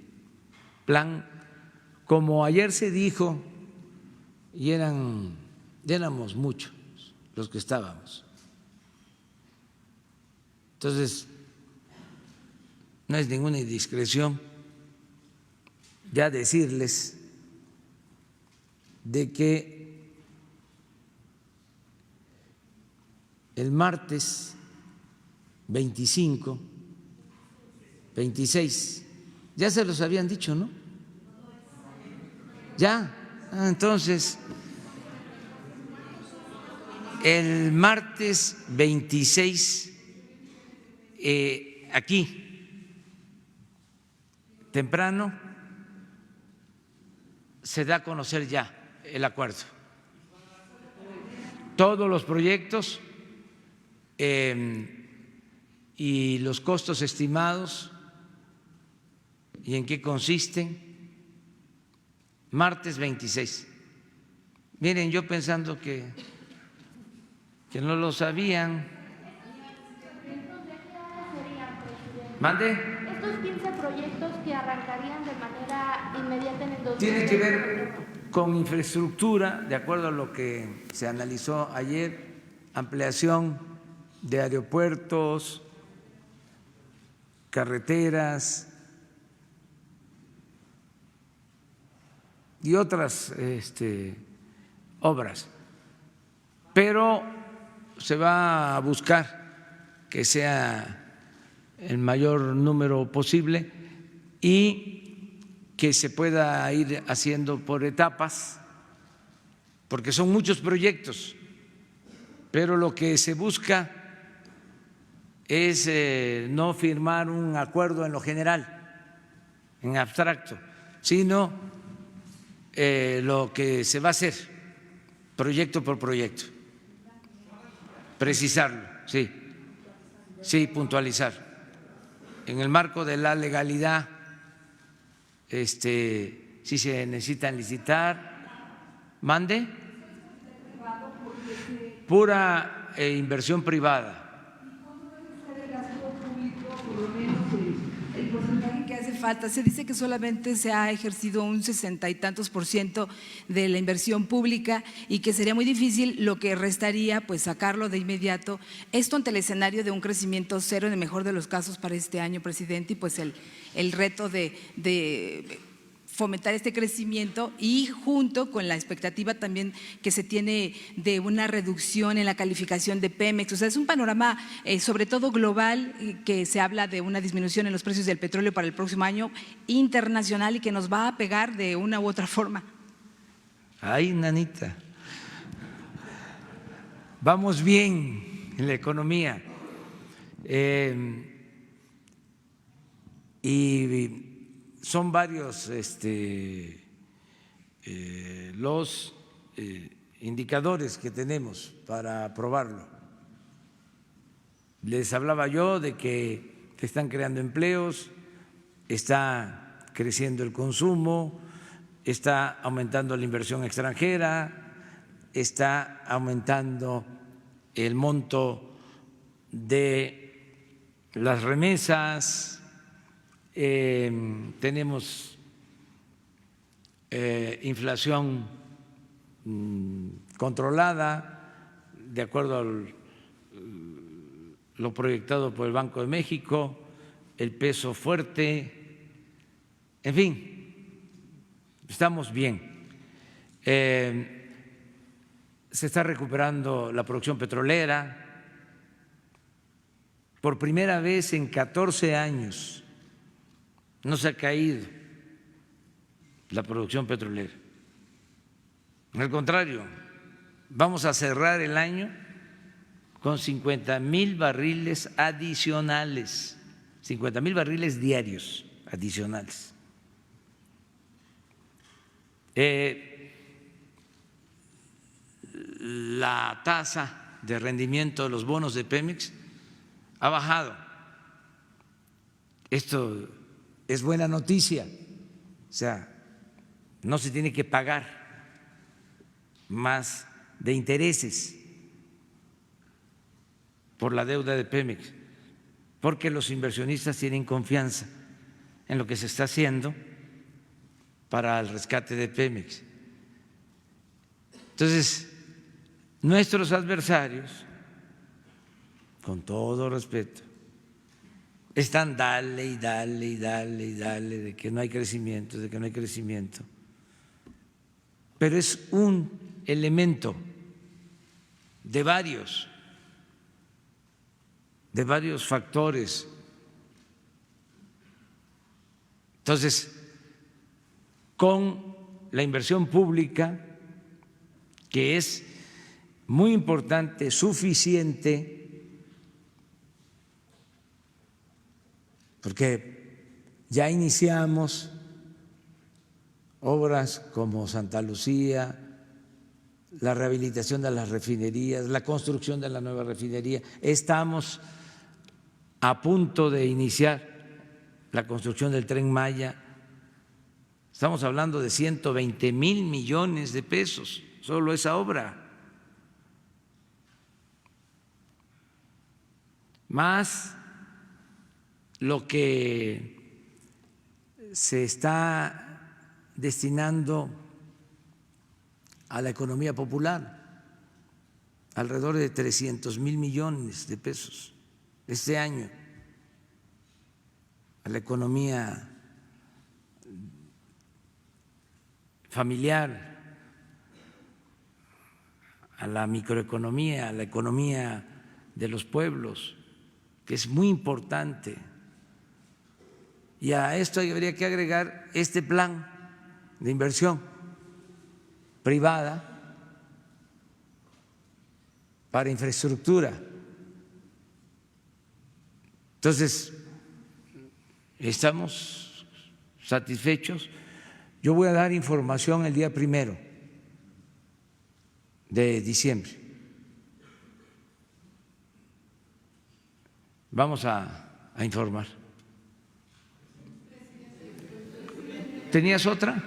plan. Como ayer se dijo, y éramos muchos los que estábamos, entonces no es ninguna indiscreción ya decirles de que el martes 25, 26, ya se los habían dicho, ¿no? Ya, entonces, el martes 26, aquí, temprano, se da a conocer ya el acuerdo. Todos los proyectos y los costos estimados y en qué consisten. Martes 26. Miren, yo pensando que no lo sabían. ¿Mande? Estos 15 proyectos que arrancarían de manera inmediata en el 2020. Tiene que ver con infraestructura, de acuerdo a lo que se analizó ayer, ampliación de aeropuertos, carreteras y otras obras, pero se va a buscar que sea el mayor número posible y que se pueda ir haciendo por etapas, porque son muchos proyectos, pero lo que se busca es no firmar un acuerdo en lo general, en abstracto, sino lo que se va a hacer proyecto por proyecto, precisarlo, sí, puntualizar. En el marco de la legalidad, si se necesitan licitar, mande, pura inversión privada. El porcentaje que hace falta, se dice que solamente se ha ejercido un 60 y tantos % de la inversión pública y que sería muy difícil lo que restaría pues sacarlo de inmediato, esto ante el escenario de un crecimiento cero en el mejor de los casos para este año, presidente, y pues el reto de fomentar este crecimiento y junto con la expectativa también que se tiene de una reducción en la calificación de Pemex. O sea, es un panorama sobre todo global, que se habla de una disminución en los precios del petróleo para el próximo año internacional y que nos va a pegar de una u otra forma. Ay, nanita, vamos bien en la economía. Y son varios los indicadores que tenemos para probarlo. Les hablaba yo de que se están creando empleos, está creciendo el consumo, está aumentando la inversión extranjera, está aumentando el monto de las remesas, tenemos inflación controlada de acuerdo a lo proyectado por el Banco de México, el peso fuerte, en fin, estamos bien. Se está recuperando la producción petrolera. Por primera vez en 14 años no se ha caído la producción petrolera. Al contrario, vamos a cerrar el año con 50,000 barriles adicionales, 50,000 barriles diarios adicionales. La tasa de rendimiento de los bonos de Pemex ha bajado. Esto es buena noticia, o sea, no se tiene que pagar más de intereses por la deuda de Pemex, porque los inversionistas tienen confianza en lo que se está haciendo para el rescate de Pemex. Entonces, nuestros adversarios, con todo respeto, están dale y dale y dale y dale de que no hay crecimiento, de que no hay crecimiento. Pero es un elemento de varios factores. Entonces, con la inversión pública, que es muy importante, suficiente, porque ya iniciamos obras como Santa Lucía, la rehabilitación de las refinerías, la construcción de la nueva refinería. Estamos a punto de iniciar la construcción del Tren Maya. Estamos hablando de 120,000 millones de pesos, solo esa obra. Más lo que se está destinando a la economía popular, alrededor de 300,000 millones de pesos este año, a la economía familiar, a la microeconomía, a la economía de los pueblos, que es muy importante. Y a esto habría que agregar este plan de inversión privada para infraestructura. Entonces, estamos satisfechos. Yo voy a dar información el día 1 de diciembre. Vamos a informar. ¿Tenías otra?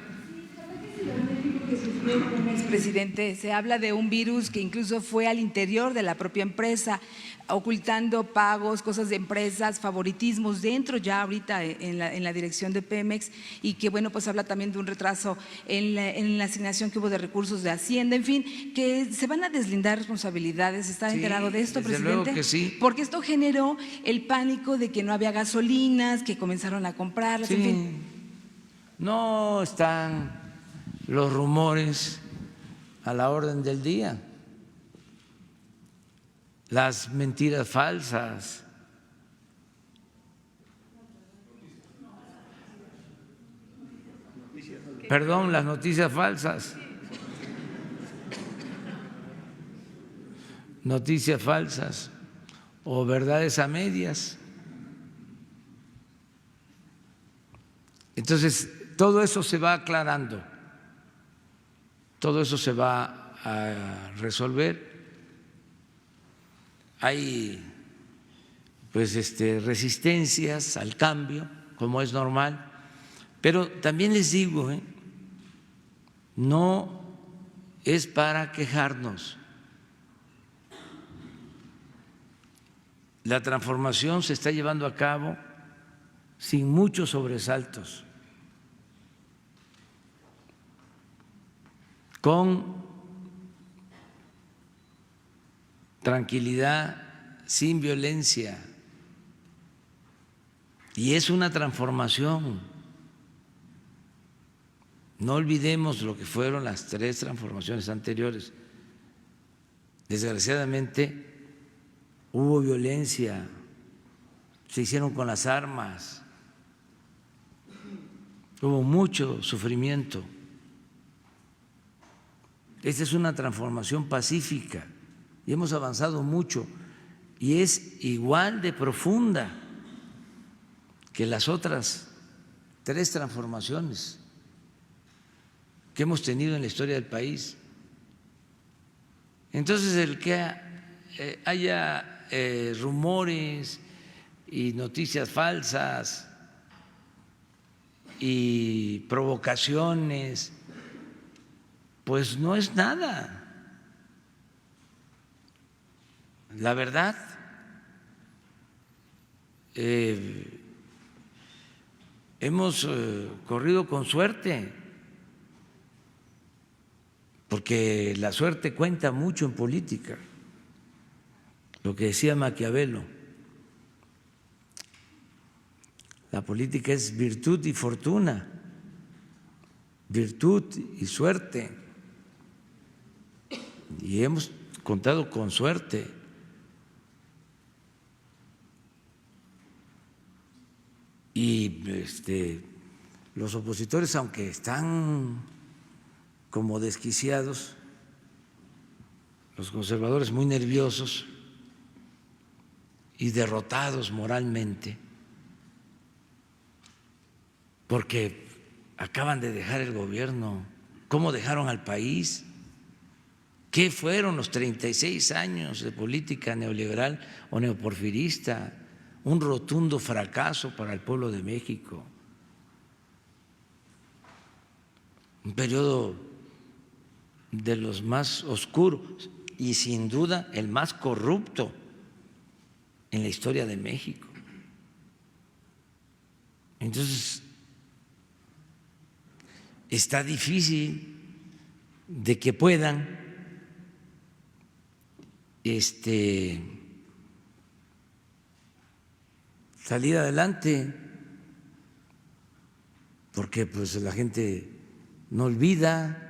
Presidente, se habla de un virus que incluso fue al interior de la propia empresa, ocultando pagos, cosas de empresas, favoritismos dentro ya ahorita en la dirección de Pemex, y que bueno, pues habla también de un retraso en la asignación que hubo de recursos de Hacienda, en fin, que se van a deslindar responsabilidades. ¿Está enterado de esto, presidente? Desde luego que sí. Porque esto generó el pánico de que no había gasolinas, que comenzaron a comprarlas, en fin. No están los rumores a la orden del día, las mentiras falsas. Perdón, las noticias falsas. noticias falsas o verdades a medias. Entonces, todo eso se va aclarando, todo eso se va a resolver. Hay pues resistencias al cambio, como es normal, pero también les digo, no es para quejarnos. La transformación se está llevando a cabo sin muchos sobresaltos, con tranquilidad, sin violencia. Y es una transformación. No olvidemos lo que fueron las 3 transformaciones anteriores. Desgraciadamente hubo violencia, se hicieron con las armas, hubo mucho sufrimiento. Esta es una transformación pacífica y hemos avanzado mucho y es igual de profunda que las otras 3 transformaciones que hemos tenido en la historia del país. Entonces, el que haya rumores y noticias falsas y provocaciones, pues no es nada. La verdad, hemos corrido con suerte, porque la suerte cuenta mucho en política. Lo que decía Maquiavelo, la política es virtud y fortuna, virtud y suerte, y hemos contado con suerte. Y los opositores, aunque están como desquiciados, los conservadores muy nerviosos y derrotados moralmente, porque acaban de dejar el gobierno. ¿Cómo dejaron al país? ¿Qué fueron los 36 años de política neoliberal o neoporfirista? Un rotundo fracaso para el pueblo de México, un periodo de los más oscuros y sin duda el más corrupto en la historia de México. Entonces, está difícil de que puedan salir adelante, porque pues la gente no olvida.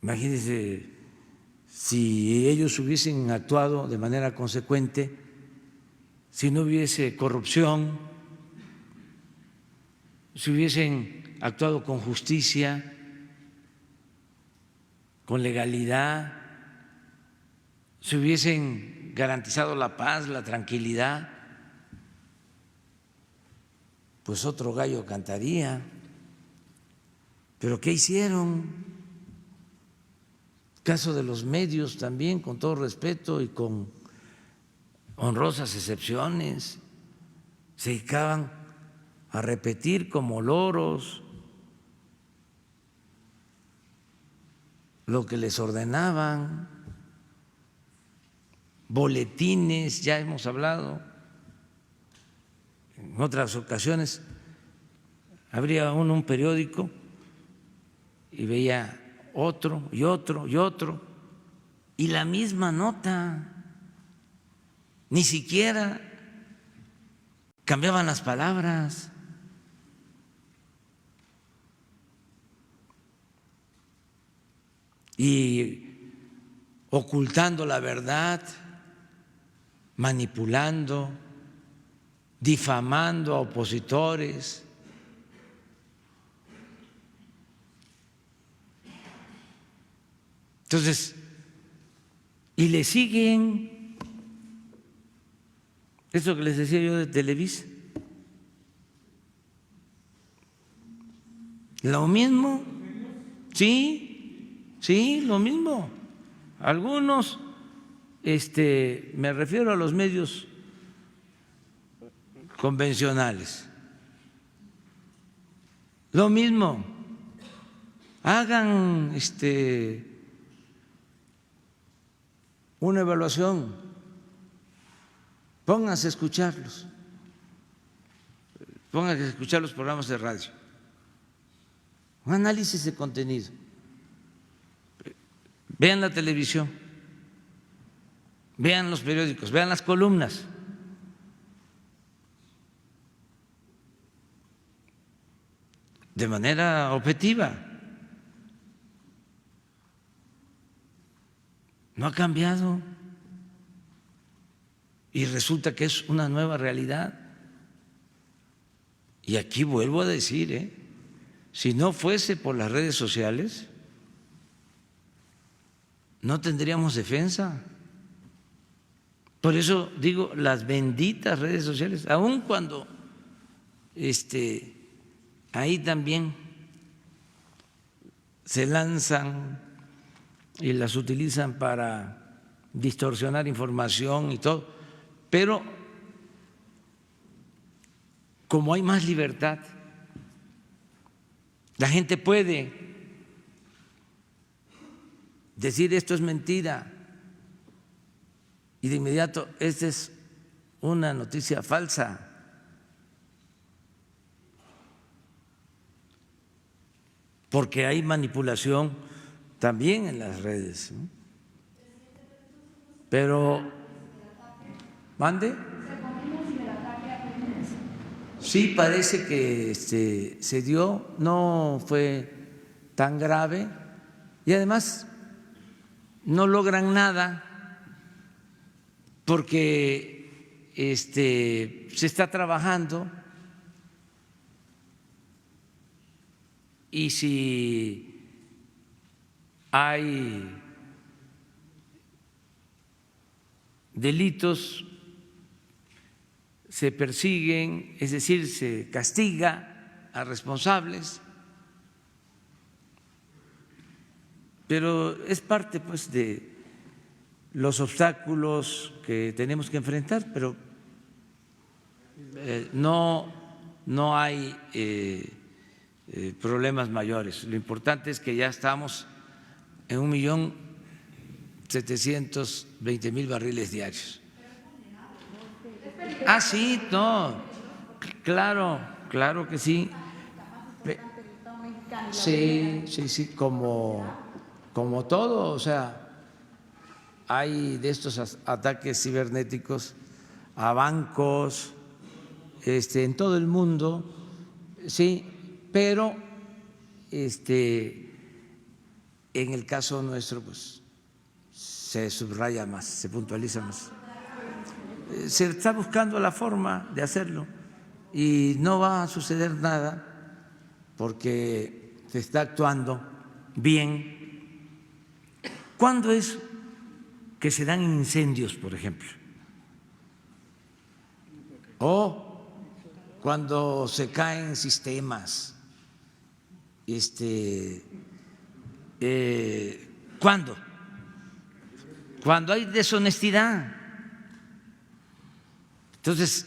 Imagínense si ellos hubiesen actuado de manera consecuente, si no hubiese corrupción, si hubiesen actuado con justicia, con legalidad, si hubiesen garantizado la paz, la tranquilidad, pues otro gallo cantaría. ¿Pero qué hicieron? Caso de los medios también, con todo respeto y con honrosas excepciones, se dedicaban a repetir como loros lo que les ordenaban, boletines, ya hemos hablado, en otras ocasiones abría uno un periódico y veía otro y otro y otro, y la misma nota, ni siquiera cambiaban las palabras. Y ocultando la verdad, manipulando, difamando a opositores. Entonces, y le siguen. Eso que les decía yo de Televisa. Lo mismo, sí, lo mismo. Algunos, me refiero a los medios convencionales. Lo mismo, hagan una evaluación, pónganse a escucharlos, pónganse a escuchar los programas de radio, un análisis de contenido, vean la televisión, vean los periódicos, vean las columnas. De manera objetiva. No ha cambiado. Y resulta que es una nueva realidad. Y aquí vuelvo a decir, si no fuese por las redes sociales, no tendríamos defensa. Por eso digo, las benditas redes sociales, aun cuando ahí también se lanzan y las utilizan para distorsionar información y todo, pero como hay más libertad, la gente puede decir esto es mentira y de inmediato esta es una noticia falsa. Porque hay manipulación también en las redes. Pero, ¿mande? Sí, parece que se dio, no fue tan grave y además no logran nada porque se está trabajando. Y si hay delitos, se persiguen, es decir, se castiga a responsables, pero es parte pues de los obstáculos que tenemos que enfrentar, pero no hay problemas mayores. Lo importante es que ya estamos en 1.720.000 barriles diarios. Ah, sí, no, claro que sí. Sí, como todo, o sea, hay de estos ataques cibernéticos a bancos, en todo el mundo, sí. Pero en el caso nuestro pues se subraya más, se puntualiza más. Se está buscando la forma de hacerlo y no va a suceder nada porque se está actuando bien. ¿Cuándo es que se dan incendios, por ejemplo? O cuando se caen sistemas. ¿Cuándo? Cuando hay deshonestidad. Entonces,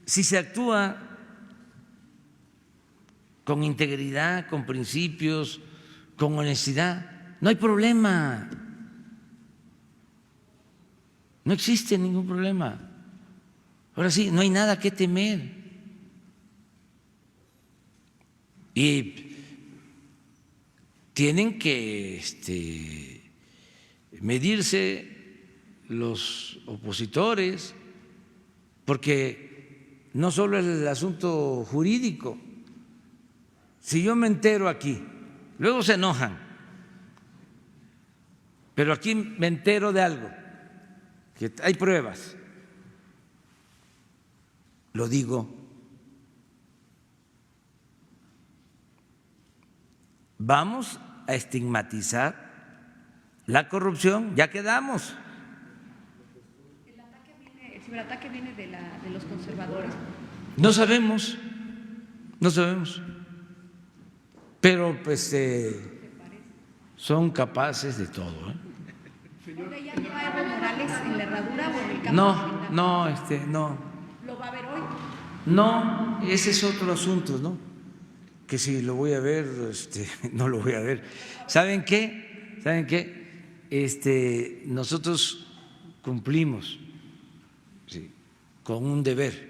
si se actúa con integridad, con principios, con honestidad, no hay problema. No existe ningún problema. Ahora sí, no hay nada que temer. Y tienen que medirse los opositores, porque no solo es el asunto jurídico. Si yo me entero aquí, luego se enojan, pero aquí me entero de algo, que hay pruebas, lo digo. Vamos a estigmatizar la corrupción, ya quedamos. ¿El ciberataque viene de los conservadores? No sabemos, pero pues son capaces de todo, ¿eh? ¿Ya no va Evo Morales en la herradura o en el campo? No. ¿Lo va a ver hoy? No, ese es otro asunto, ¿no? Que si lo voy a ver, no lo voy a ver. ¿Saben qué? Nosotros cumplimos, sí, con un deber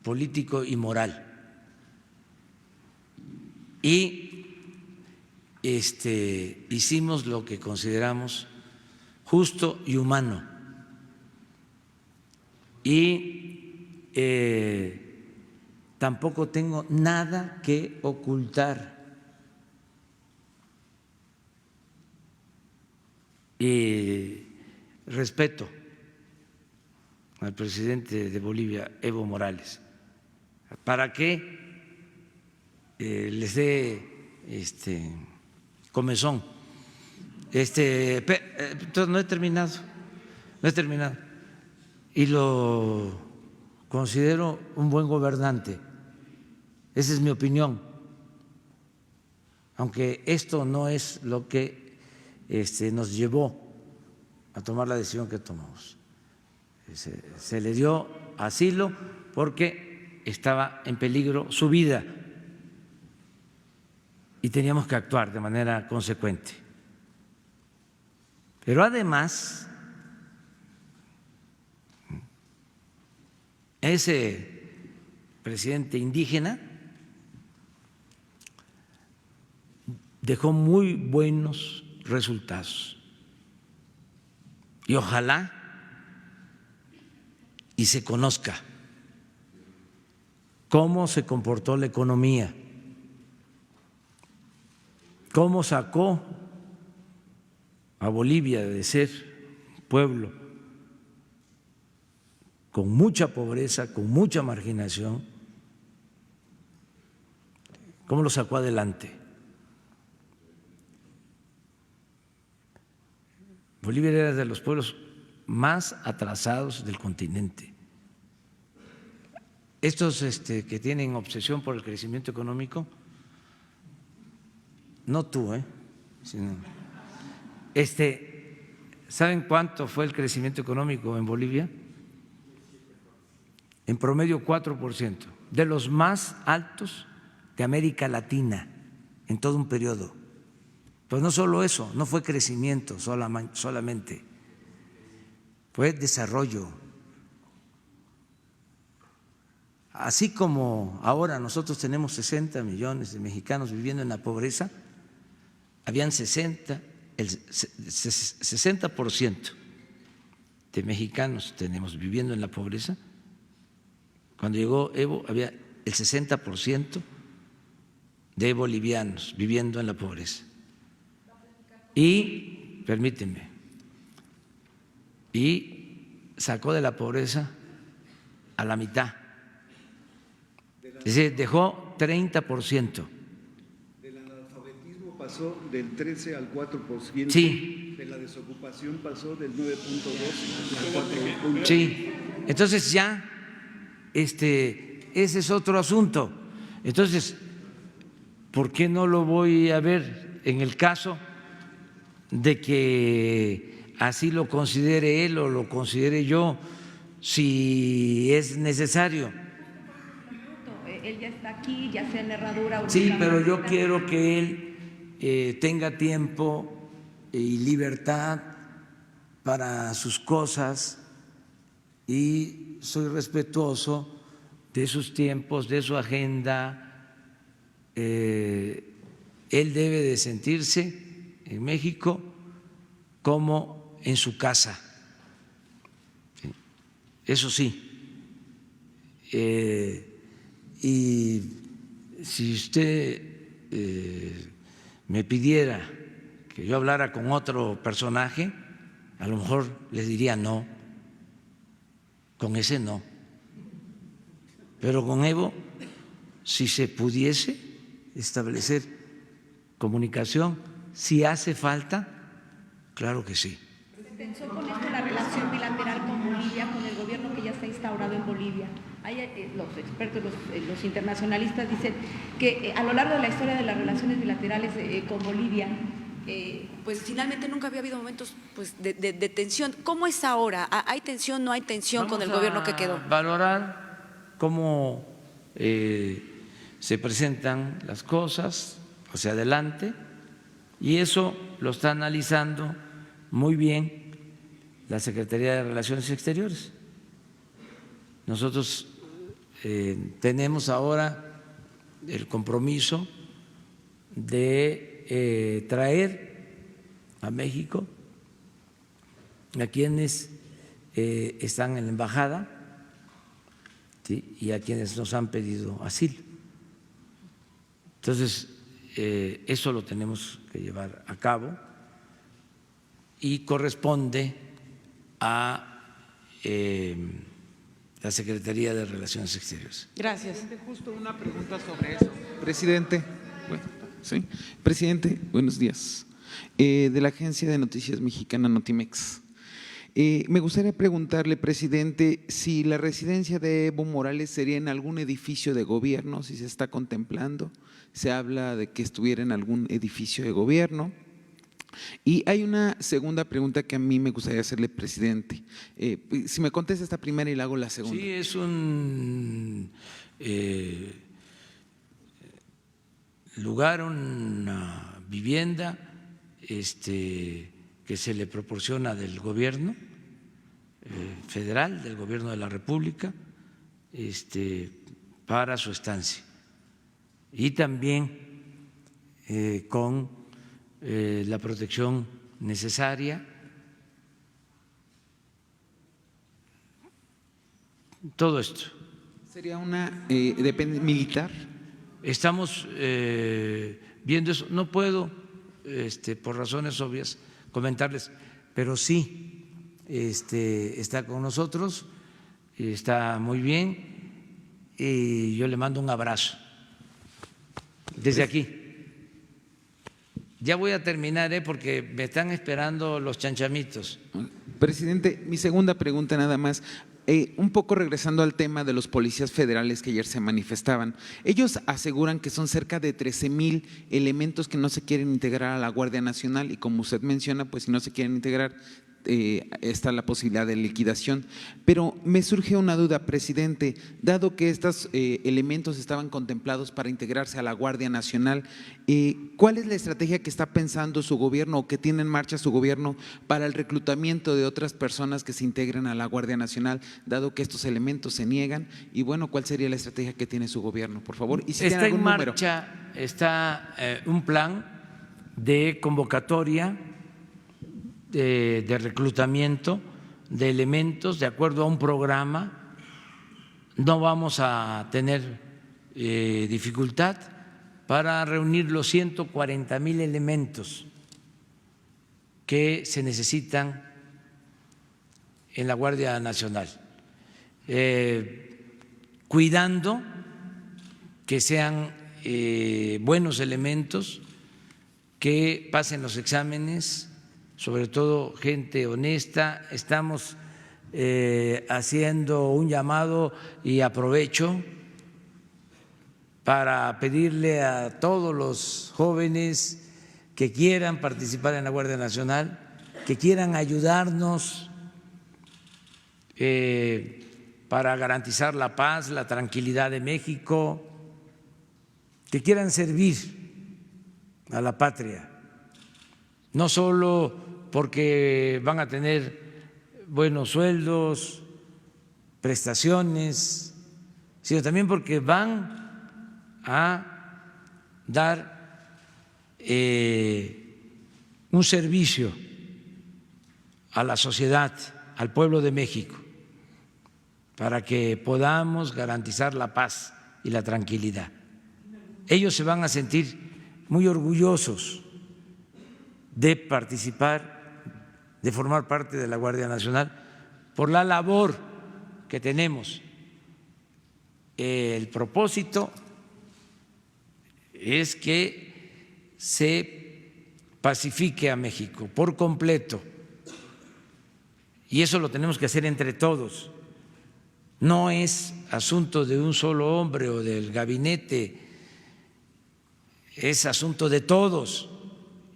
político y moral. Y hicimos lo que consideramos justo y humano. Y tampoco tengo nada que ocultar. Respeto al presidente de Bolivia, Evo Morales. ¿Para qué les dé comezón? Entonces no he terminado. Y lo considero un buen gobernante. Esa es mi opinión. Aunque esto no es lo que nos llevó a tomar la decisión que tomamos. Se le dio asilo porque estaba en peligro su vida y teníamos que actuar de manera consecuente. Pero además, ese presidente indígena dejó muy buenos resultados y ojalá y se conozca cómo se comportó la economía, cómo sacó a Bolivia de ser un pueblo con mucha pobreza, con mucha marginación, cómo lo sacó adelante. Bolivia era de los pueblos más atrasados del continente. Estos que tienen obsesión por el crecimiento económico, no tú, sino, ¿saben cuánto fue el crecimiento económico en Bolivia? En promedio 4%, de los más altos de América Latina en todo un periodo. Pues no solo eso, no fue crecimiento solamente, fue desarrollo. Así como ahora nosotros tenemos 60 millones de mexicanos viviendo en la pobreza, habían 60% de mexicanos tenemos viviendo en la pobreza. Cuando llegó Evo había el 60% de bolivianos viviendo en la pobreza. Y, permíteme, y sacó de la pobreza a la mitad. Es decir, dejó 30%. Del analfabetismo pasó del 13 al 4%. Sí. De la desocupación pasó del 9.2 al 4%. Sí. Entonces ya, ese es otro asunto. Entonces, ¿por qué no lo voy a ver en el caso de que así lo considere él o lo considere yo, si es necesario? Él ya está aquí, ya sea en la herradura. Sí, pero yo quiero que él tenga tiempo y libertad para sus cosas y soy respetuoso de sus tiempos, de su agenda. Él debe de sentirse en México como en su casa. Eso sí. Y si usted me pidiera que yo hablara con otro personaje, a lo mejor le diría no, con ese no. Pero con Evo, si se pudiese establecer comunicación, si hace falta, claro que sí. Soy con esto la relación bilateral con Bolivia, con el gobierno que ya está instaurado en Bolivia. Los expertos, los internacionalistas dicen que a lo largo de la historia de las relaciones bilaterales con Bolivia, pues finalmente nunca había habido momentos pues, de tensión. ¿Cómo es ahora? ¿Hay tensión, no hay tensión con el gobierno que quedó? Valorar cómo se presentan las cosas hacia adelante, y eso lo está analizando muy bien la Secretaría de Relaciones Exteriores. Nosotros tenemos ahora el compromiso de traer a México a quienes están en la embajada, ¿sí?, y a quienes nos han pedido asilo. Entonces, eso lo tenemos que llevar a cabo y corresponde a la Secretaría de Relaciones Exteriores. Gracias. Justo una pregunta sobre eso. Presidente, Presidente, buenos días. De la agencia de noticias mexicana Notimex. Me gustaría preguntarle, presidente, si la residencia de Evo Morales sería en algún edificio de gobierno, si se está contemplando. Se habla de que estuviera en algún edificio de gobierno. Y hay una segunda pregunta que a mí me gustaría hacerle, presidente. Si me contesta esta primera y le hago la segunda. Sí, es un lugar, una vivienda que se le proporciona del gobierno federal, del gobierno de la República, para su estancia. Y también con la protección necesaria, todo esto. ¿Sería una militar? Estamos viendo eso. No puedo, por razones obvias, comentarles, pero sí está con nosotros, está muy bien, y yo le mando un abrazo desde aquí. Ya voy a terminar, porque me están esperando los chanchamitos. Presidente, mi segunda pregunta nada más. Un poco regresando al tema de los policías federales que ayer se manifestaban. Ellos aseguran que son cerca de 13,000 elementos que no se quieren integrar a la Guardia Nacional, y como usted menciona, pues si no se quieren integrar, está la posibilidad de liquidación. Pero me surge una duda, presidente, dado que estos elementos estaban contemplados para integrarse a la Guardia Nacional, ¿cuál es la estrategia que está pensando su gobierno o que tiene en marcha su gobierno para el reclutamiento de otras personas que se integren a la Guardia Nacional, dado que estos elementos se niegan? Y bueno, ¿cuál sería la estrategia que tiene su gobierno, por favor? Y si está en marcha, está un plan de convocatoria de reclutamiento de elementos de acuerdo a un programa. No vamos a tener dificultad para reunir los 140,000 elementos que se necesitan en la Guardia Nacional, cuidando que sean buenos elementos, que pasen los exámenes, sobre todo gente honesta. Estamos haciendo un llamado, y aprovecho para pedirle a todos los jóvenes que quieran participar en la Guardia Nacional, que quieran ayudarnos para garantizar la paz, la tranquilidad de México, que quieran servir a la patria, no solo porque van a tener buenos sueldos, prestaciones, sino también porque van a dar un servicio a la sociedad, al pueblo de México, para que podamos garantizar la paz y la tranquilidad. Ellos se van a sentir muy orgullosos de participar, de formar parte de la Guardia Nacional, por la labor que tenemos. El propósito es que se pacifique a México por completo. Y eso lo tenemos que hacer entre todos. No es asunto de un solo hombre o del gabinete, es asunto de todos.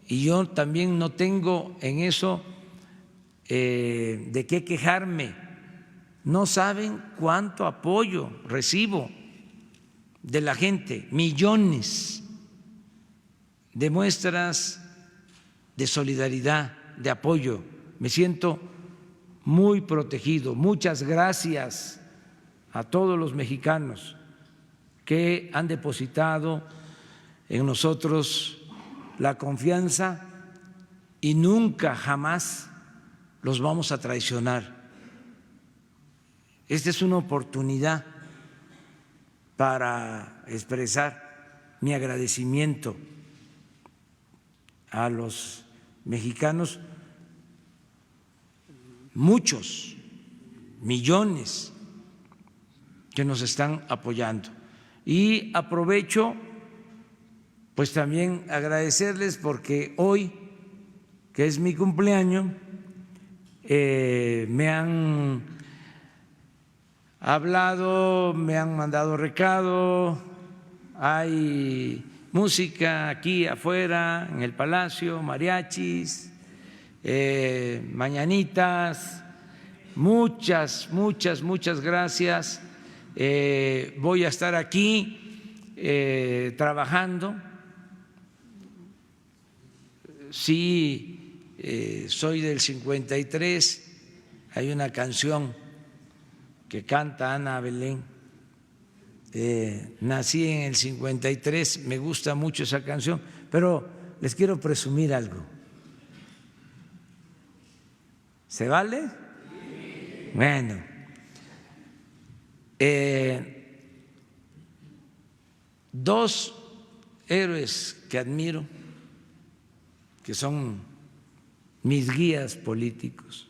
Y yo también no tengo en eso de qué quejarme. No saben cuánto apoyo recibo de la gente, millones de muestras de solidaridad, de apoyo. Me siento muy protegido. Muchas gracias a todos los mexicanos que han depositado en nosotros la confianza y nunca, jamás los vamos a traicionar. Esta es una oportunidad para expresar mi agradecimiento a los mexicanos, muchos, millones que nos están apoyando. Y aprovecho pues también agradecerles porque hoy, que es mi cumpleaños, me han hablado, me han mandado recado, hay música aquí afuera en el Palacio, mariachis, mañanitas, muchas gracias. Voy a estar aquí trabajando. Sí, soy del 53, hay una canción que canta Ana Belén, nací en el 53, me gusta mucho esa canción, pero les quiero presumir algo. ¿Se vale? Bueno, dos héroes que admiro, que son mis guías políticos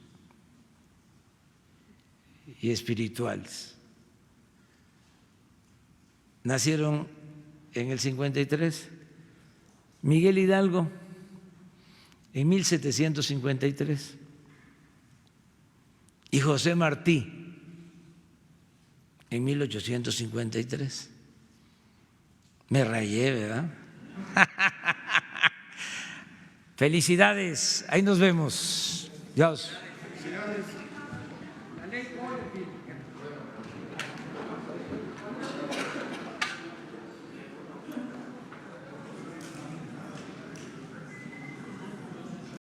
y espirituales, nacieron en el 53, Miguel Hidalgo en 1753 y José Martí en 1853. Me rayé, ¿verdad? Felicidades, ahí nos vemos. Dios.